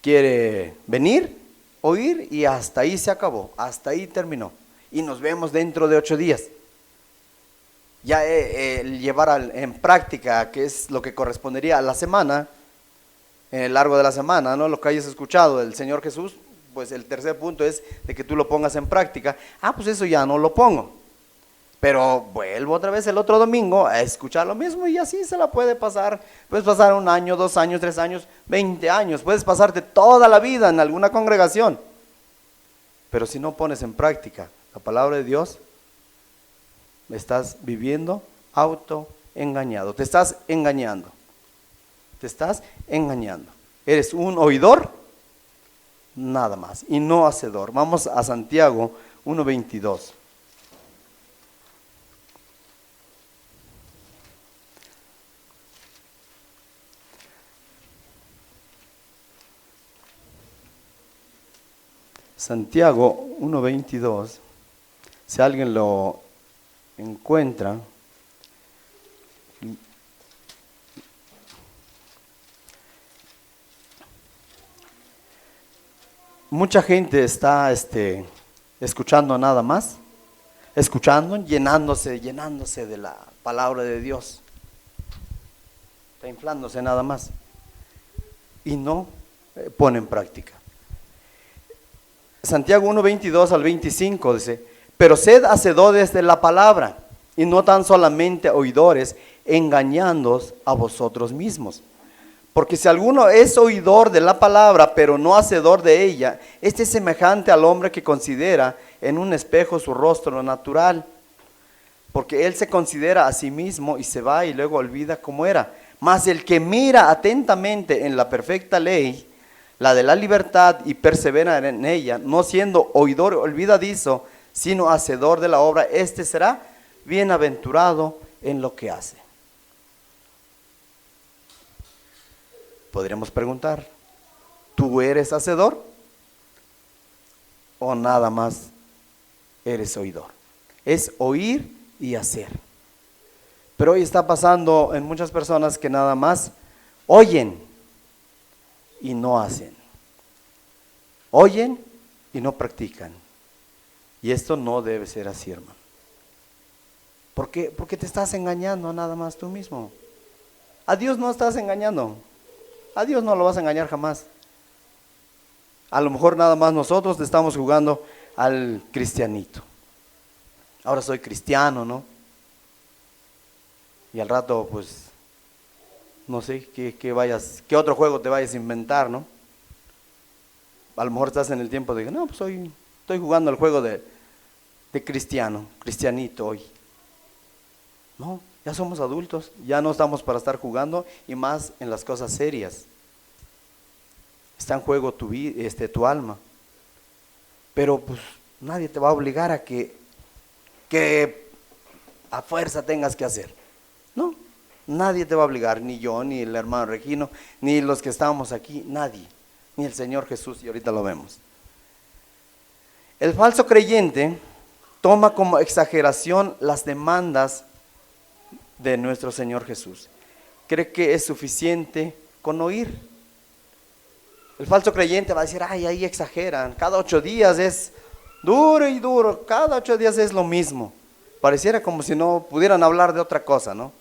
quiere venir, oír y hasta ahí se acabó, hasta ahí terminó. Y nos vemos dentro de 8 días. Ya el llevar en práctica, que es lo que correspondería a la semana, en el largo de la semana, ¿no? Lo que hayas escuchado del Señor Jesús, pues el tercer punto es de que tú lo pongas en práctica. Pues eso ya no lo pongo. Pero vuelvo otra vez el otro domingo a escuchar lo mismo y así se la puede pasar. Puedes pasar 1 año, 2 años, 3 años, 20 años. Puedes pasarte toda la vida en alguna congregación. Pero si no pones en práctica la palabra de Dios, estás viviendo autoengañado. Te estás engañando. Te estás engañando. Eres un oidor, nada más, y no hacedor. Vamos a Santiago 1:22. Santiago 1:22, si alguien lo encuentra. Mucha gente está escuchando nada más, escuchando, llenándose de la palabra de Dios. Está inflándose nada más y no pone en práctica. Santiago 1:22 al 25 dice: pero sed hacedores de la palabra y no tan solamente oidores, engañándoos a vosotros mismos. Porque si alguno es oidor de la palabra, pero no hacedor de ella, este es semejante al hombre que considera en un espejo su rostro natural. Porque él se considera a sí mismo y se va y luego olvida cómo era. Mas el que mira atentamente en la perfecta ley, la de la libertad, y persevera en ella, no siendo oidor olvidadizo, sino hacedor de la obra, este será bienaventurado en lo que hace. Podríamos preguntar, ¿tú eres hacedor o nada más eres oidor? Es oír y hacer. Pero hoy está pasando en muchas personas que nada más oyen y no hacen. Oyen y no practican. Y esto no debe ser así, hermano. ¿Por qué? Porque te estás engañando nada más tú mismo. A Dios no estás engañando. A Dios no lo vas a engañar jamás. A lo mejor nada más nosotros te estamos jugando al cristianito. Ahora soy cristiano, ¿no? Y al rato, pues, no sé qué otro juego te vayas a inventar, ¿no? A lo mejor estás en el tiempo de, no, pues estoy jugando el juego de cristianito hoy. No, ya somos adultos, ya no estamos para estar jugando, y más en las cosas serias. Está en juego tu alma. Pero pues nadie te va a obligar a que a fuerza tengas que hacer. No, nadie te va a obligar, ni yo, ni el hermano Regino, ni los que estamos aquí, nadie, ni el Señor Jesús, y ahorita lo vemos. El falso creyente toma como exageración las demandas de nuestro Señor Jesús. Cree que es suficiente con oír. El falso creyente va a decir, ay, ahí exageran, cada 8 días es duro y duro, cada 8 días es lo mismo. Pareciera como si no pudieran hablar de otra cosa, ¿no?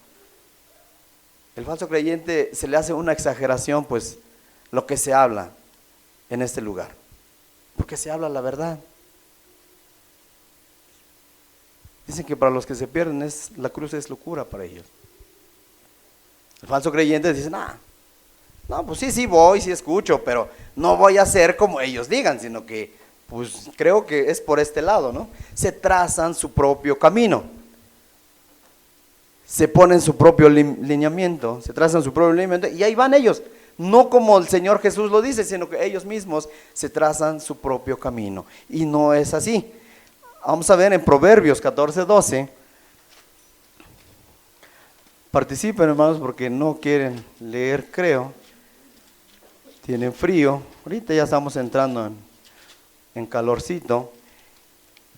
El falso creyente se le hace una exageración, pues, lo que se habla en este lugar, porque se habla la verdad. Dicen que para los que se pierden la cruz es locura para ellos. El falso creyente dice, no, pues sí voy, sí escucho, pero no voy a hacer como ellos digan, sino que, pues creo que es por este lado, ¿no? Se trazan su propio camino, se ponen su propio lineamiento, se trazan su propio lineamiento, y ahí van ellos, no como el Señor Jesús lo dice, sino que ellos mismos se trazan su propio camino, y no es así. Vamos a ver en Proverbios 14:12. Participen, hermanos, porque no quieren leer, creo. Tienen frío. Ahorita ya estamos entrando en calorcito.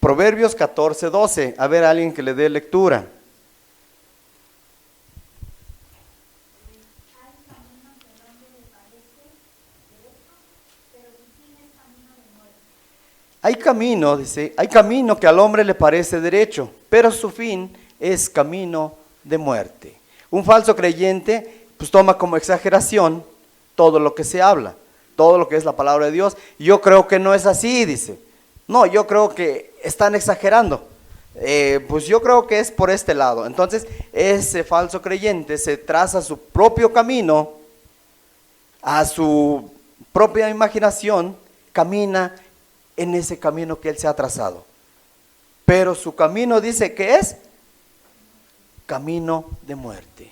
Proverbios 14:12. A ver, alguien que le dé lectura. Hay camino, dice, hay camino que al hombre le parece derecho, pero su fin es camino de muerte. Un falso creyente, pues toma como exageración todo lo que se habla, todo lo que es la palabra de Dios. Yo creo que no es así, dice. No, yo creo que están exagerando. Pues yo creo que es por este lado. Entonces, ese falso creyente se traza su propio camino, a su propia imaginación, camina en ese camino que él se ha trazado. Pero su camino dice que es camino de muerte.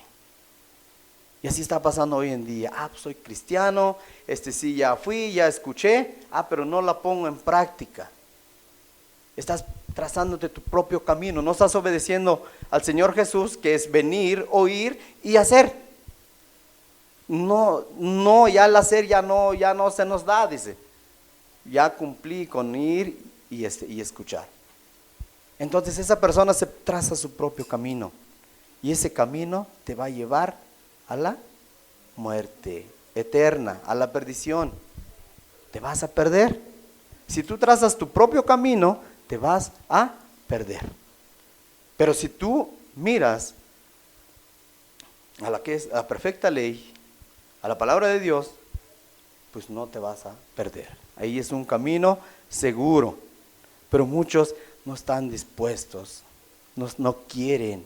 Y así está pasando hoy en día. Pues soy cristiano, sí ya fui, ya escuché, pero no la pongo en práctica. Estás trazándote tu propio camino, no estás obedeciendo al Señor Jesús, que es venir, oír y hacer. No, ya el hacer ya no se nos da, dice. ya cumplí con ir y escuchar. Entonces esa persona se traza su propio camino y ese camino te va a llevar a la muerte eterna, a la perdición. Te vas a perder. Si tú trazas tu propio camino, te vas a perder. Pero si tú miras a la que es la perfecta ley, a la palabra de Dios, pues no te vas a perder. Ahí es un camino seguro. Pero muchos no están dispuestos, no quieren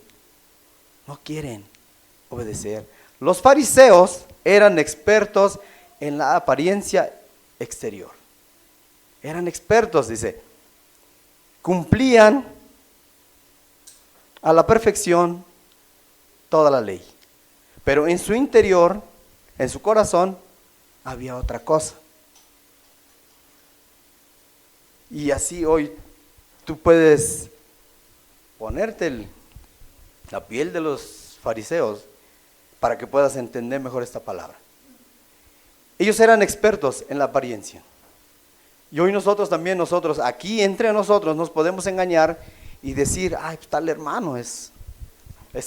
obedecer. Los fariseos eran expertos en la apariencia exterior. Eran expertos, dice. Cumplían a la perfección toda la ley. Pero en su interior, en su corazón, había otra cosa. Y así hoy tú puedes ponerte la piel de los fariseos para que puedas entender mejor esta palabra. Ellos eran expertos en la apariencia. Y hoy nosotros aquí entre nosotros nos podemos engañar y decir, ay, pues tal hermano es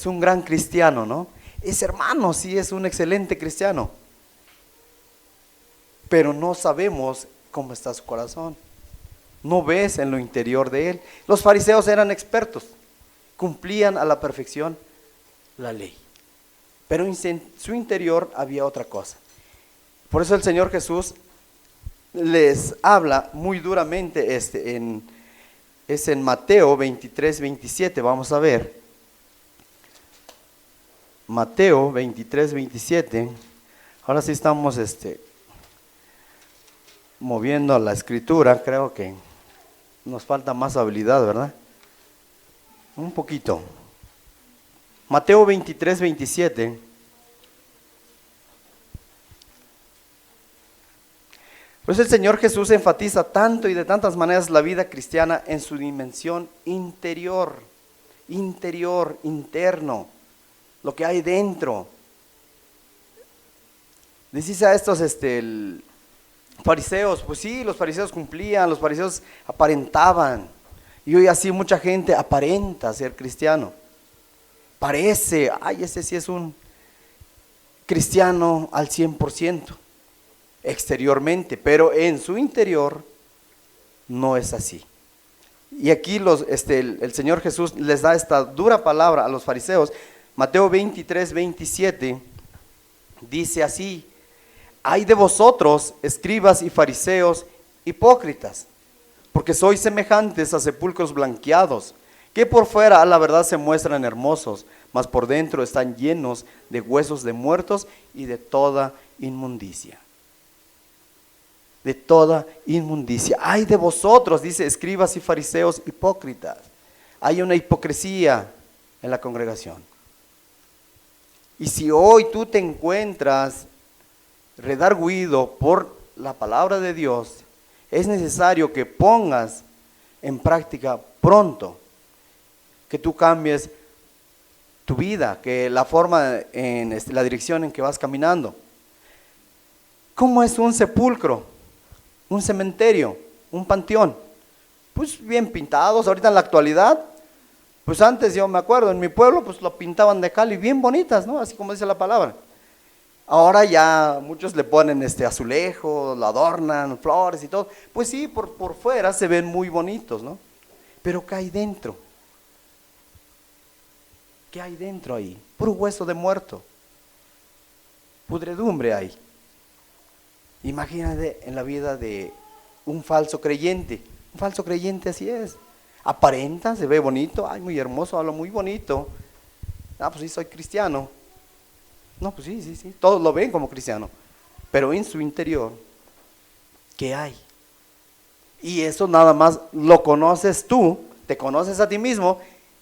un gran cristiano, ¿no? Ese hermano sí es un excelente cristiano. Pero no sabemos cómo está su corazón. No ves en lo interior de él. Los fariseos eran expertos, cumplían a la perfección la ley, pero en su interior había otra cosa. Por eso el Señor Jesús les habla muy duramente, es en Mateo 23, 27, vamos a ver. Mateo 23, 27, ahora sí estamos moviendo a la escritura, creo que nos falta más habilidad, ¿verdad? Un poquito. Mateo 23, 27. Pues el Señor Jesús enfatiza tanto y de tantas maneras la vida cristiana en su dimensión interior, interno, lo que hay dentro. Dice a estos fariseos, pues sí, los fariseos cumplían, los fariseos aparentaban. Y hoy así mucha gente aparenta ser cristiano. Parece, ay, ese sí es un cristiano al 100%, exteriormente, pero en su interior no es así. Y aquí el Señor Jesús les da esta dura palabra a los fariseos. Mateo 23, 27 dice así: ay de vosotros, escribas y fariseos, hipócritas, porque sois semejantes a sepulcros blanqueados, que por fuera a la verdad se muestran hermosos, mas por dentro están llenos de huesos de muertos y de toda inmundicia. De toda inmundicia. Ay de vosotros, dice, escribas y fariseos, hipócritas. Hay una hipocresía en la congregación. Y si hoy tú te encuentras redarguido por la palabra de Dios, es necesario que pongas en práctica pronto, que tú cambies tu vida, que la forma, en la dirección en que vas caminando. ¿Cómo es un sepulcro? Un cementerio, un panteón. Pues bien pintados, ahorita en la actualidad, pues antes yo me acuerdo, en mi pueblo pues lo pintaban de cal y bien bonitas, ¿no? Así como dice la palabra. Ahora ya muchos le ponen azulejo, lo adornan, flores y todo. Pues sí, por fuera se ven muy bonitos, ¿no? Pero ¿qué hay dentro? ¿Qué hay dentro ahí? Puro hueso de muerto. Pudredumbre hay. Imagínate en la vida de un falso creyente. Un falso creyente así es. Aparenta, se ve bonito, ay, muy hermoso, habla muy bonito. Ah, pues sí, soy cristiano. No, pues sí, todos lo ven como cristiano. Pero en su interior, ¿qué hay? Y eso nada más lo conoces tú, te conoces a ti mismo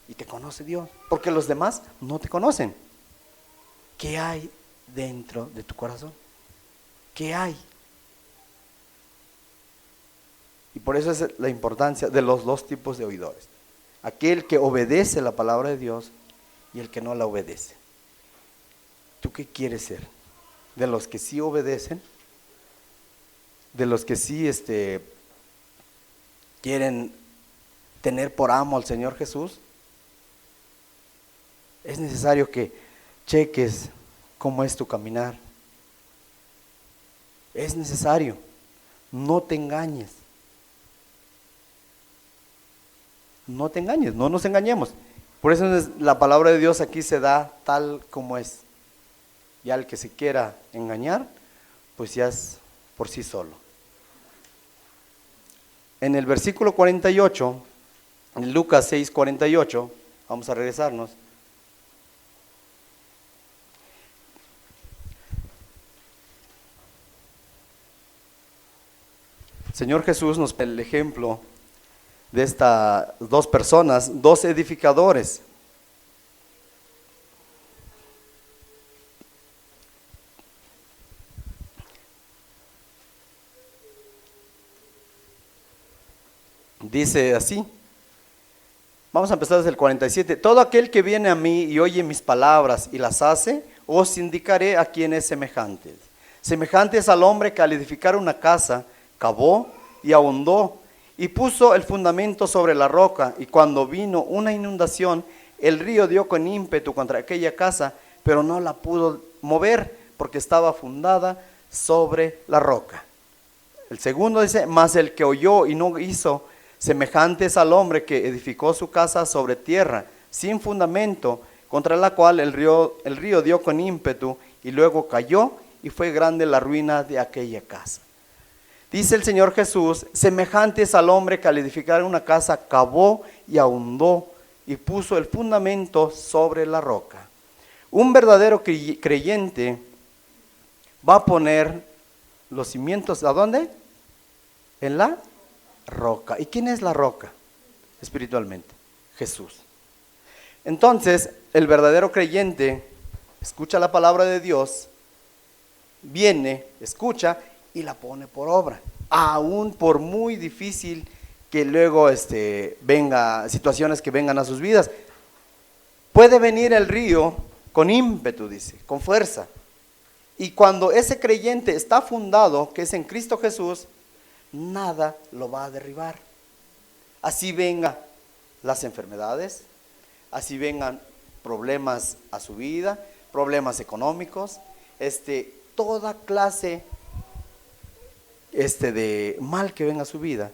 y te conoce Dios. Porque los demás no te conocen. ¿Qué hay dentro de tu corazón? ¿Qué hay? Y por eso es la importancia de los dos tipos de oidores. Aquel que obedece la palabra de Dios y el que no la obedece. ¿Tú qué quieres ser? ¿De los que sí obedecen? ¿De los que sí quieren tener por amo al Señor Jesús, es necesario que cheques cómo es tu caminar. Es necesario, no te engañes. No te engañes, no nos engañemos. Por eso la palabra de Dios aquí se da tal como es. Y al que se quiera engañar, pues ya es por sí solo. En el versículo 48, en Lucas 6:48, vamos a regresarnos. Señor Jesús nos da el ejemplo de estas dos personas, dos edificadores. Dice así, vamos a empezar desde el 47. Todo aquel que viene a mí y oye mis palabras y las hace, os indicaré a quién es semejante. Semejante es al hombre que al edificar una casa, cavó y ahondó y puso el fundamento sobre la roca, y cuando vino una inundación, el río dio con ímpetu contra aquella casa, pero no la pudo mover porque estaba fundada sobre la roca. El segundo dice, mas el que oyó y no hizo, semejante es al hombre que edificó su casa sobre tierra, sin fundamento, contra la cual el río dio con ímpetu y luego cayó, y fue grande la ruina de aquella casa. Dice el Señor Jesús, semejante es al hombre que al edificar una casa cavó y ahondó y puso el fundamento sobre la roca. Un verdadero creyente va a poner los cimientos, ¿a dónde? En la roca. ¿Y quién es la roca? Espiritualmente, Jesús. Entonces, el verdadero creyente escucha la palabra de Dios, viene, escucha y la pone por obra, aún por muy difícil que luego venga, situaciones que vengan a sus vidas. Puede venir el río con ímpetu, dice, con fuerza. Y cuando ese creyente está fundado, que es en Cristo Jesús, nada lo va a derribar. Así vengan las enfermedades, así vengan problemas a su vida, problemas económicos, toda clase de mal que venga a su vida,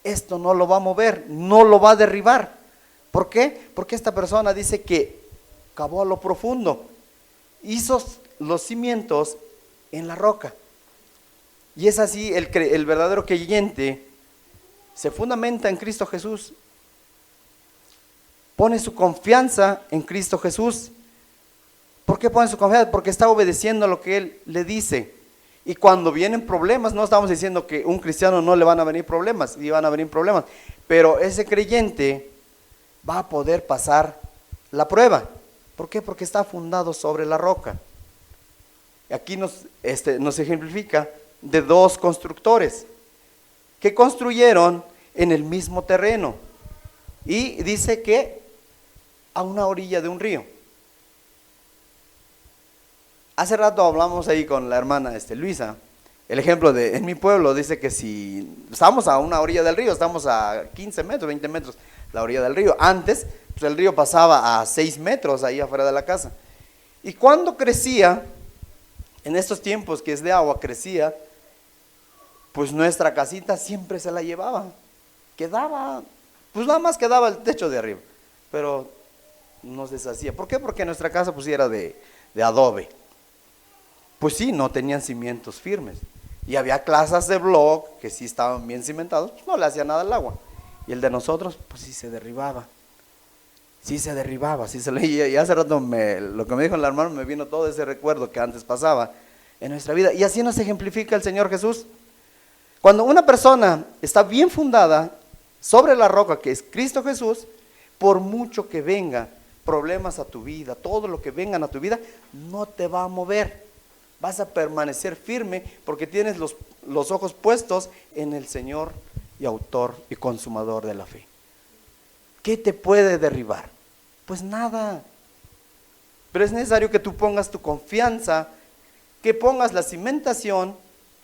esto no lo va a mover, no lo va a derribar. ¿Por qué? Porque esta persona dice que cavó a lo profundo, hizo los cimientos en la roca. Y es así, el verdadero creyente se fundamenta en Cristo Jesús, pone su confianza en Cristo Jesús. ¿Por qué pone su confianza? Porque está obedeciendo a lo que Él le dice. Y cuando vienen problemas, no estamos diciendo que a un cristiano no le van a venir problemas, y van a venir problemas, pero ese creyente va a poder pasar la prueba. ¿Por qué? Porque está fundado sobre la roca. Aquí nos ejemplifica de dos constructores que construyeron en el mismo terreno, y dice que a una orilla de un río. Hace rato hablamos ahí con la hermana Luisa, el ejemplo en mi pueblo dice que si estamos a una orilla del río, estamos a 15 metros, 20 metros la orilla del río. Antes, pues el río pasaba a 6 metros ahí afuera de la casa. Y cuando crecía, en estos tiempos que es de agua, crecía, pues nuestra casita siempre se la llevaba. Quedaba, pues nada más quedaba el techo de arriba, pero nos deshacía. ¿Por qué? Porque nuestra casa pues era de adobe. Pues sí, no tenían cimientos firmes. Y había casas de block que sí estaban bien cimentados, pues no le hacía nada al agua. Y el de nosotros, pues sí se derribaba. Sí se derribaba, sí se leía. Y hace rato lo que me dijo el hermano, me vino todo ese recuerdo que antes pasaba en nuestra vida. Y así nos ejemplifica el Señor Jesús. Cuando una persona está bien fundada sobre la roca que es Cristo Jesús, por mucho que venga problemas a tu vida, todo lo que vengan a tu vida, no te va a mover. Vas a permanecer firme porque tienes los ojos puestos en el Señor y autor y consumador de la fe. ¿Qué te puede derribar? Pues nada. Pero es necesario que tú pongas tu confianza, que pongas la cimentación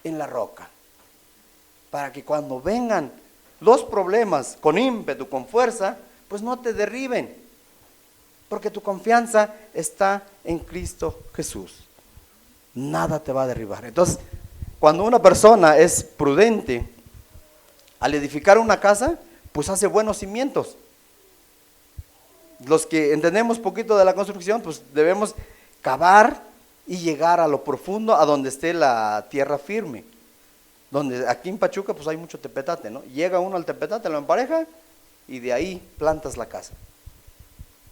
en la roca, para que cuando vengan los problemas con ímpetu, con fuerza, pues no te derriben, porque tu confianza está en Cristo Jesús. Nada te va a derribar. Entonces, cuando una persona es prudente, al edificar una casa, pues hace buenos cimientos. Los que entendemos poquito de la construcción, pues debemos cavar y llegar a lo profundo, a donde esté la tierra firme. Donde aquí en Pachuca pues hay mucho tepetate, ¿no? Llega uno al tepetate, lo empareja y de ahí plantas la casa.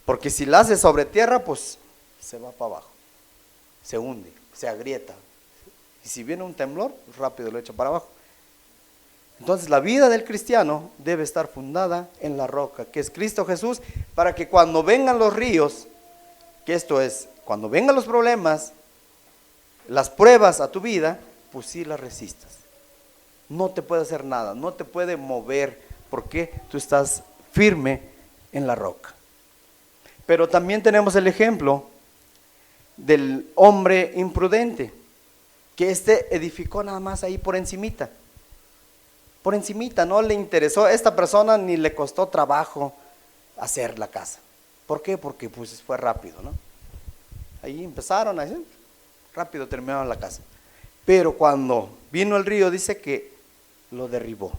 Porque si la haces sobre tierra, pues se va para abajo, se hunde, se agrieta. Y si viene un temblor, pues rápido lo echa para abajo. Entonces la vida del cristiano debe estar fundada en la roca, que es Cristo Jesús, para que cuando vengan los ríos, que esto es, cuando vengan los problemas, las pruebas a tu vida, pues sí las resistas. No te puede hacer nada, no te puede mover, porque tú estás firme en la roca. Pero también tenemos el ejemplo del hombre imprudente, que edificó nada más ahí por encimita, no le interesó, a esta persona ni le costó trabajo hacer la casa. ¿Por qué? Porque pues fue rápido, ¿no? Ahí empezaron, ahí, rápido terminaron la casa. Pero cuando vino el río, dice que lo derribó.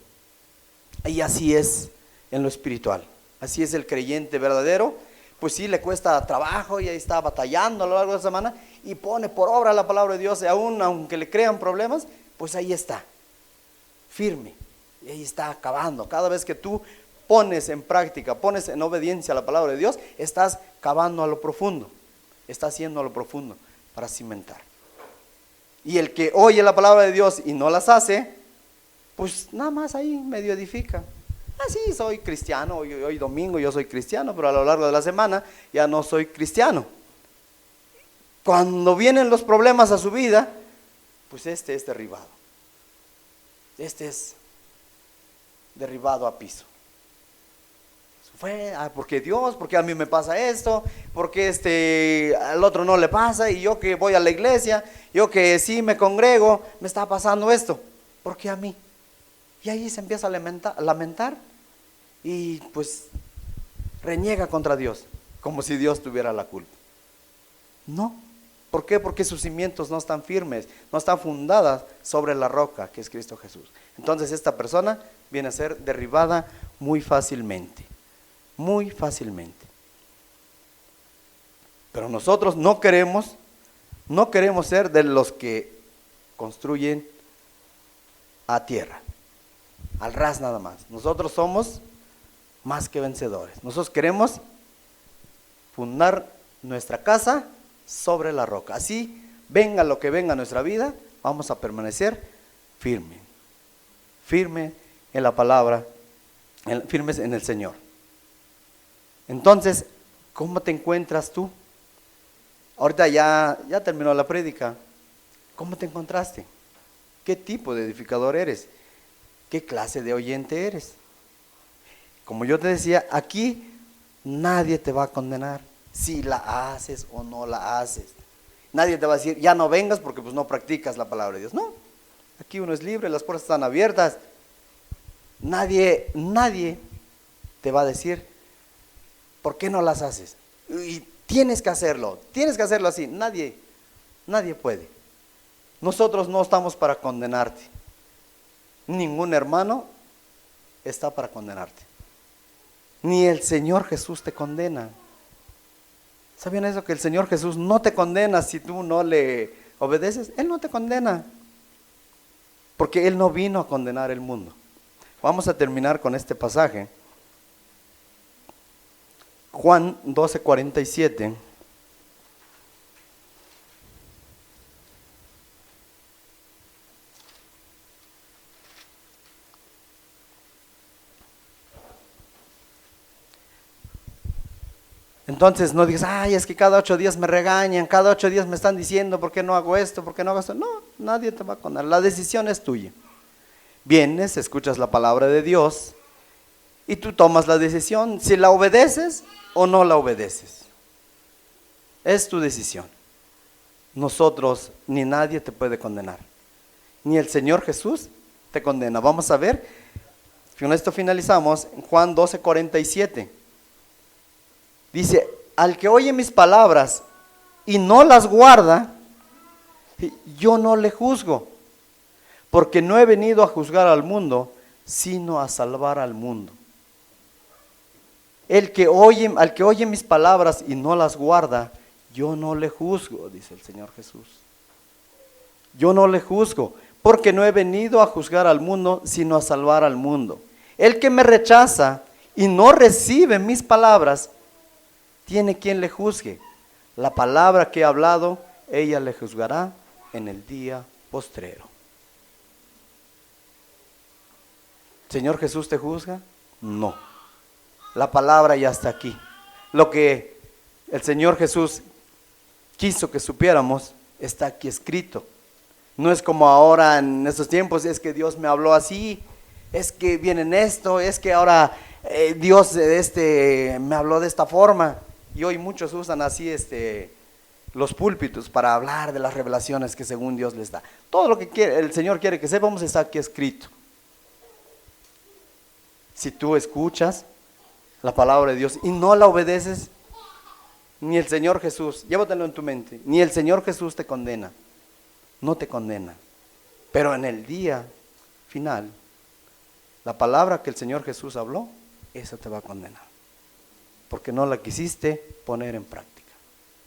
Y así es en lo espiritual, así es el creyente verdadero. Pues sí, le cuesta trabajo y ahí está batallando a lo largo de la semana y pone por obra la palabra de Dios, y aunque le crean problemas, pues ahí está, firme, y ahí está acabando. Cada vez que tú pones en práctica, pones en obediencia a la palabra de Dios, estás cavando a lo profundo, estás haciendo a lo profundo para cimentar. Y el que oye la palabra de Dios y no las hace, pues nada más ahí medio edifica. Sí, soy cristiano, hoy domingo yo soy cristiano, pero a lo largo de la semana ya no soy cristiano. Cuando vienen los problemas a su vida, pues es derribado. Es derribado a piso. Porque Dios, porque a mí me pasa esto, porque al otro no le pasa, y yo que voy a la iglesia, yo que sí me congrego, me está pasando esto, ¿por qué a mí? Y ahí se empieza a lamentar y pues reniega contra Dios, como si Dios tuviera la culpa. No, ¿por qué? Porque sus cimientos no están firmes, no están fundadas sobre la roca que es Cristo Jesús. Entonces esta persona viene a ser derribada muy fácilmente, muy fácilmente. Pero nosotros no queremos ser de los que construyen a tierra, al ras nada más. Nosotros somos más que vencedores. Nosotros queremos fundar nuestra casa sobre la roca. Así venga lo que venga a nuestra vida, vamos a permanecer firme en la palabra, firmes en el Señor. Entonces, ¿cómo te encuentras tú? Ahorita ya terminó la prédica. ¿Cómo te encontraste? ¿Qué tipo de edificador eres? ¿Qué clase de oyente eres? Como yo te decía, aquí nadie te va a condenar si la haces o no la haces. Nadie te va a decir, ya no vengas porque pues no practicas la palabra de Dios. No, aquí uno es libre, las puertas están abiertas. Nadie te va a decir, ¿por qué no las haces? Y tienes que hacerlo así. Nadie puede. Nosotros no estamos para condenarte. Ningún hermano está para condenarte. Ni el Señor Jesús te condena. ¿Sabían eso? Que el Señor Jesús no te condena si tú no le obedeces. Él no te condena, porque Él no vino a condenar el mundo. Vamos a terminar con este pasaje. Juan 12:47. Entonces no digas, es que cada 8 días me regañan, cada 8 días me están diciendo por qué no hago esto, por qué no hago esto. No, nadie te va a condenar, la decisión es tuya. Vienes, escuchas la palabra de Dios y tú tomas la decisión si la obedeces o no la obedeces. Es tu decisión. Nosotros, ni nadie te puede condenar, ni el Señor Jesús te condena. Vamos a ver Con esto finalizamos en Juan 12:47. Dice, al que oye mis palabras y no las guarda, yo no le juzgo, porque no he venido a juzgar al mundo, sino a salvar al mundo. Al que oye mis palabras y no las guarda, yo no le juzgo, dice el Señor Jesús. Yo no le juzgo, porque no he venido a juzgar al mundo, sino a salvar al mundo. El que me rechaza y no recibe mis palabras, tiene quien le juzgue. La palabra que he hablado, ella le juzgará en el día postrero. ¿Señor Jesús te juzga? No. La palabra ya está aquí. Lo que el Señor Jesús quiso que supiéramos está aquí escrito. No es como ahora en estos tiempos, es que Dios me habló así, es que viene esto, es que ahora Dios me habló de esta forma. Y hoy muchos usan así los púlpitos para hablar de las revelaciones que según Dios les da. Todo lo que el Señor quiere que sepamos está aquí escrito. Si tú escuchas la palabra de Dios y no la obedeces, ni el Señor Jesús, llévatelo en tu mente, ni el Señor Jesús te condena, no te condena. Pero en el día final, la palabra que el Señor Jesús habló, esa te va a condenar, porque no la quisiste poner en práctica.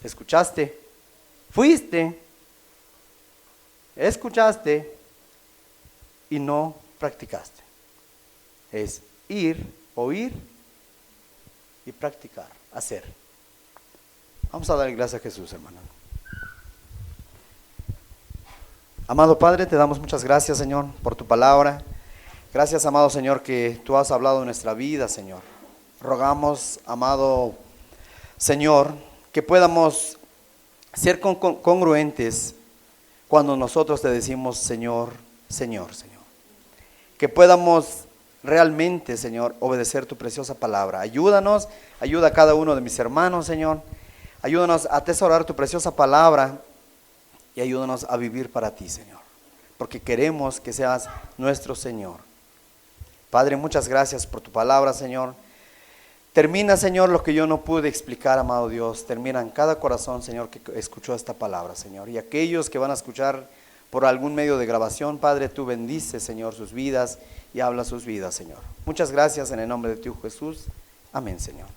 Escuchaste, fuiste, escuchaste y no practicaste. Es ir, oír y practicar, hacer. Vamos a dar gracias a Jesús, hermano. Amado Padre, te damos muchas gracias, Señor, por tu palabra. Gracias, amado Señor, que tú has hablado en nuestra vida, Señor. Rogamos, amado Señor, que podamos ser congruentes cuando nosotros te decimos Señor, Señor, Señor. Que podamos realmente, Señor, obedecer tu preciosa palabra. Ayúdanos, ayuda a cada uno de mis hermanos, Señor. Ayúdanos a atesorar tu preciosa palabra y ayúdanos a vivir para ti, Señor, porque queremos que seas nuestro Señor. Padre, muchas gracias por tu palabra, Señor. Termina, Señor, lo que yo no pude explicar, amado Dios. Termina en cada corazón, Señor, que escuchó esta palabra, Señor. Y aquellos que van a escuchar por algún medio de grabación, Padre, tú bendices, Señor, sus vidas y habla sus vidas, Señor. Muchas gracias en el nombre de tu Jesús. Amén, Señor.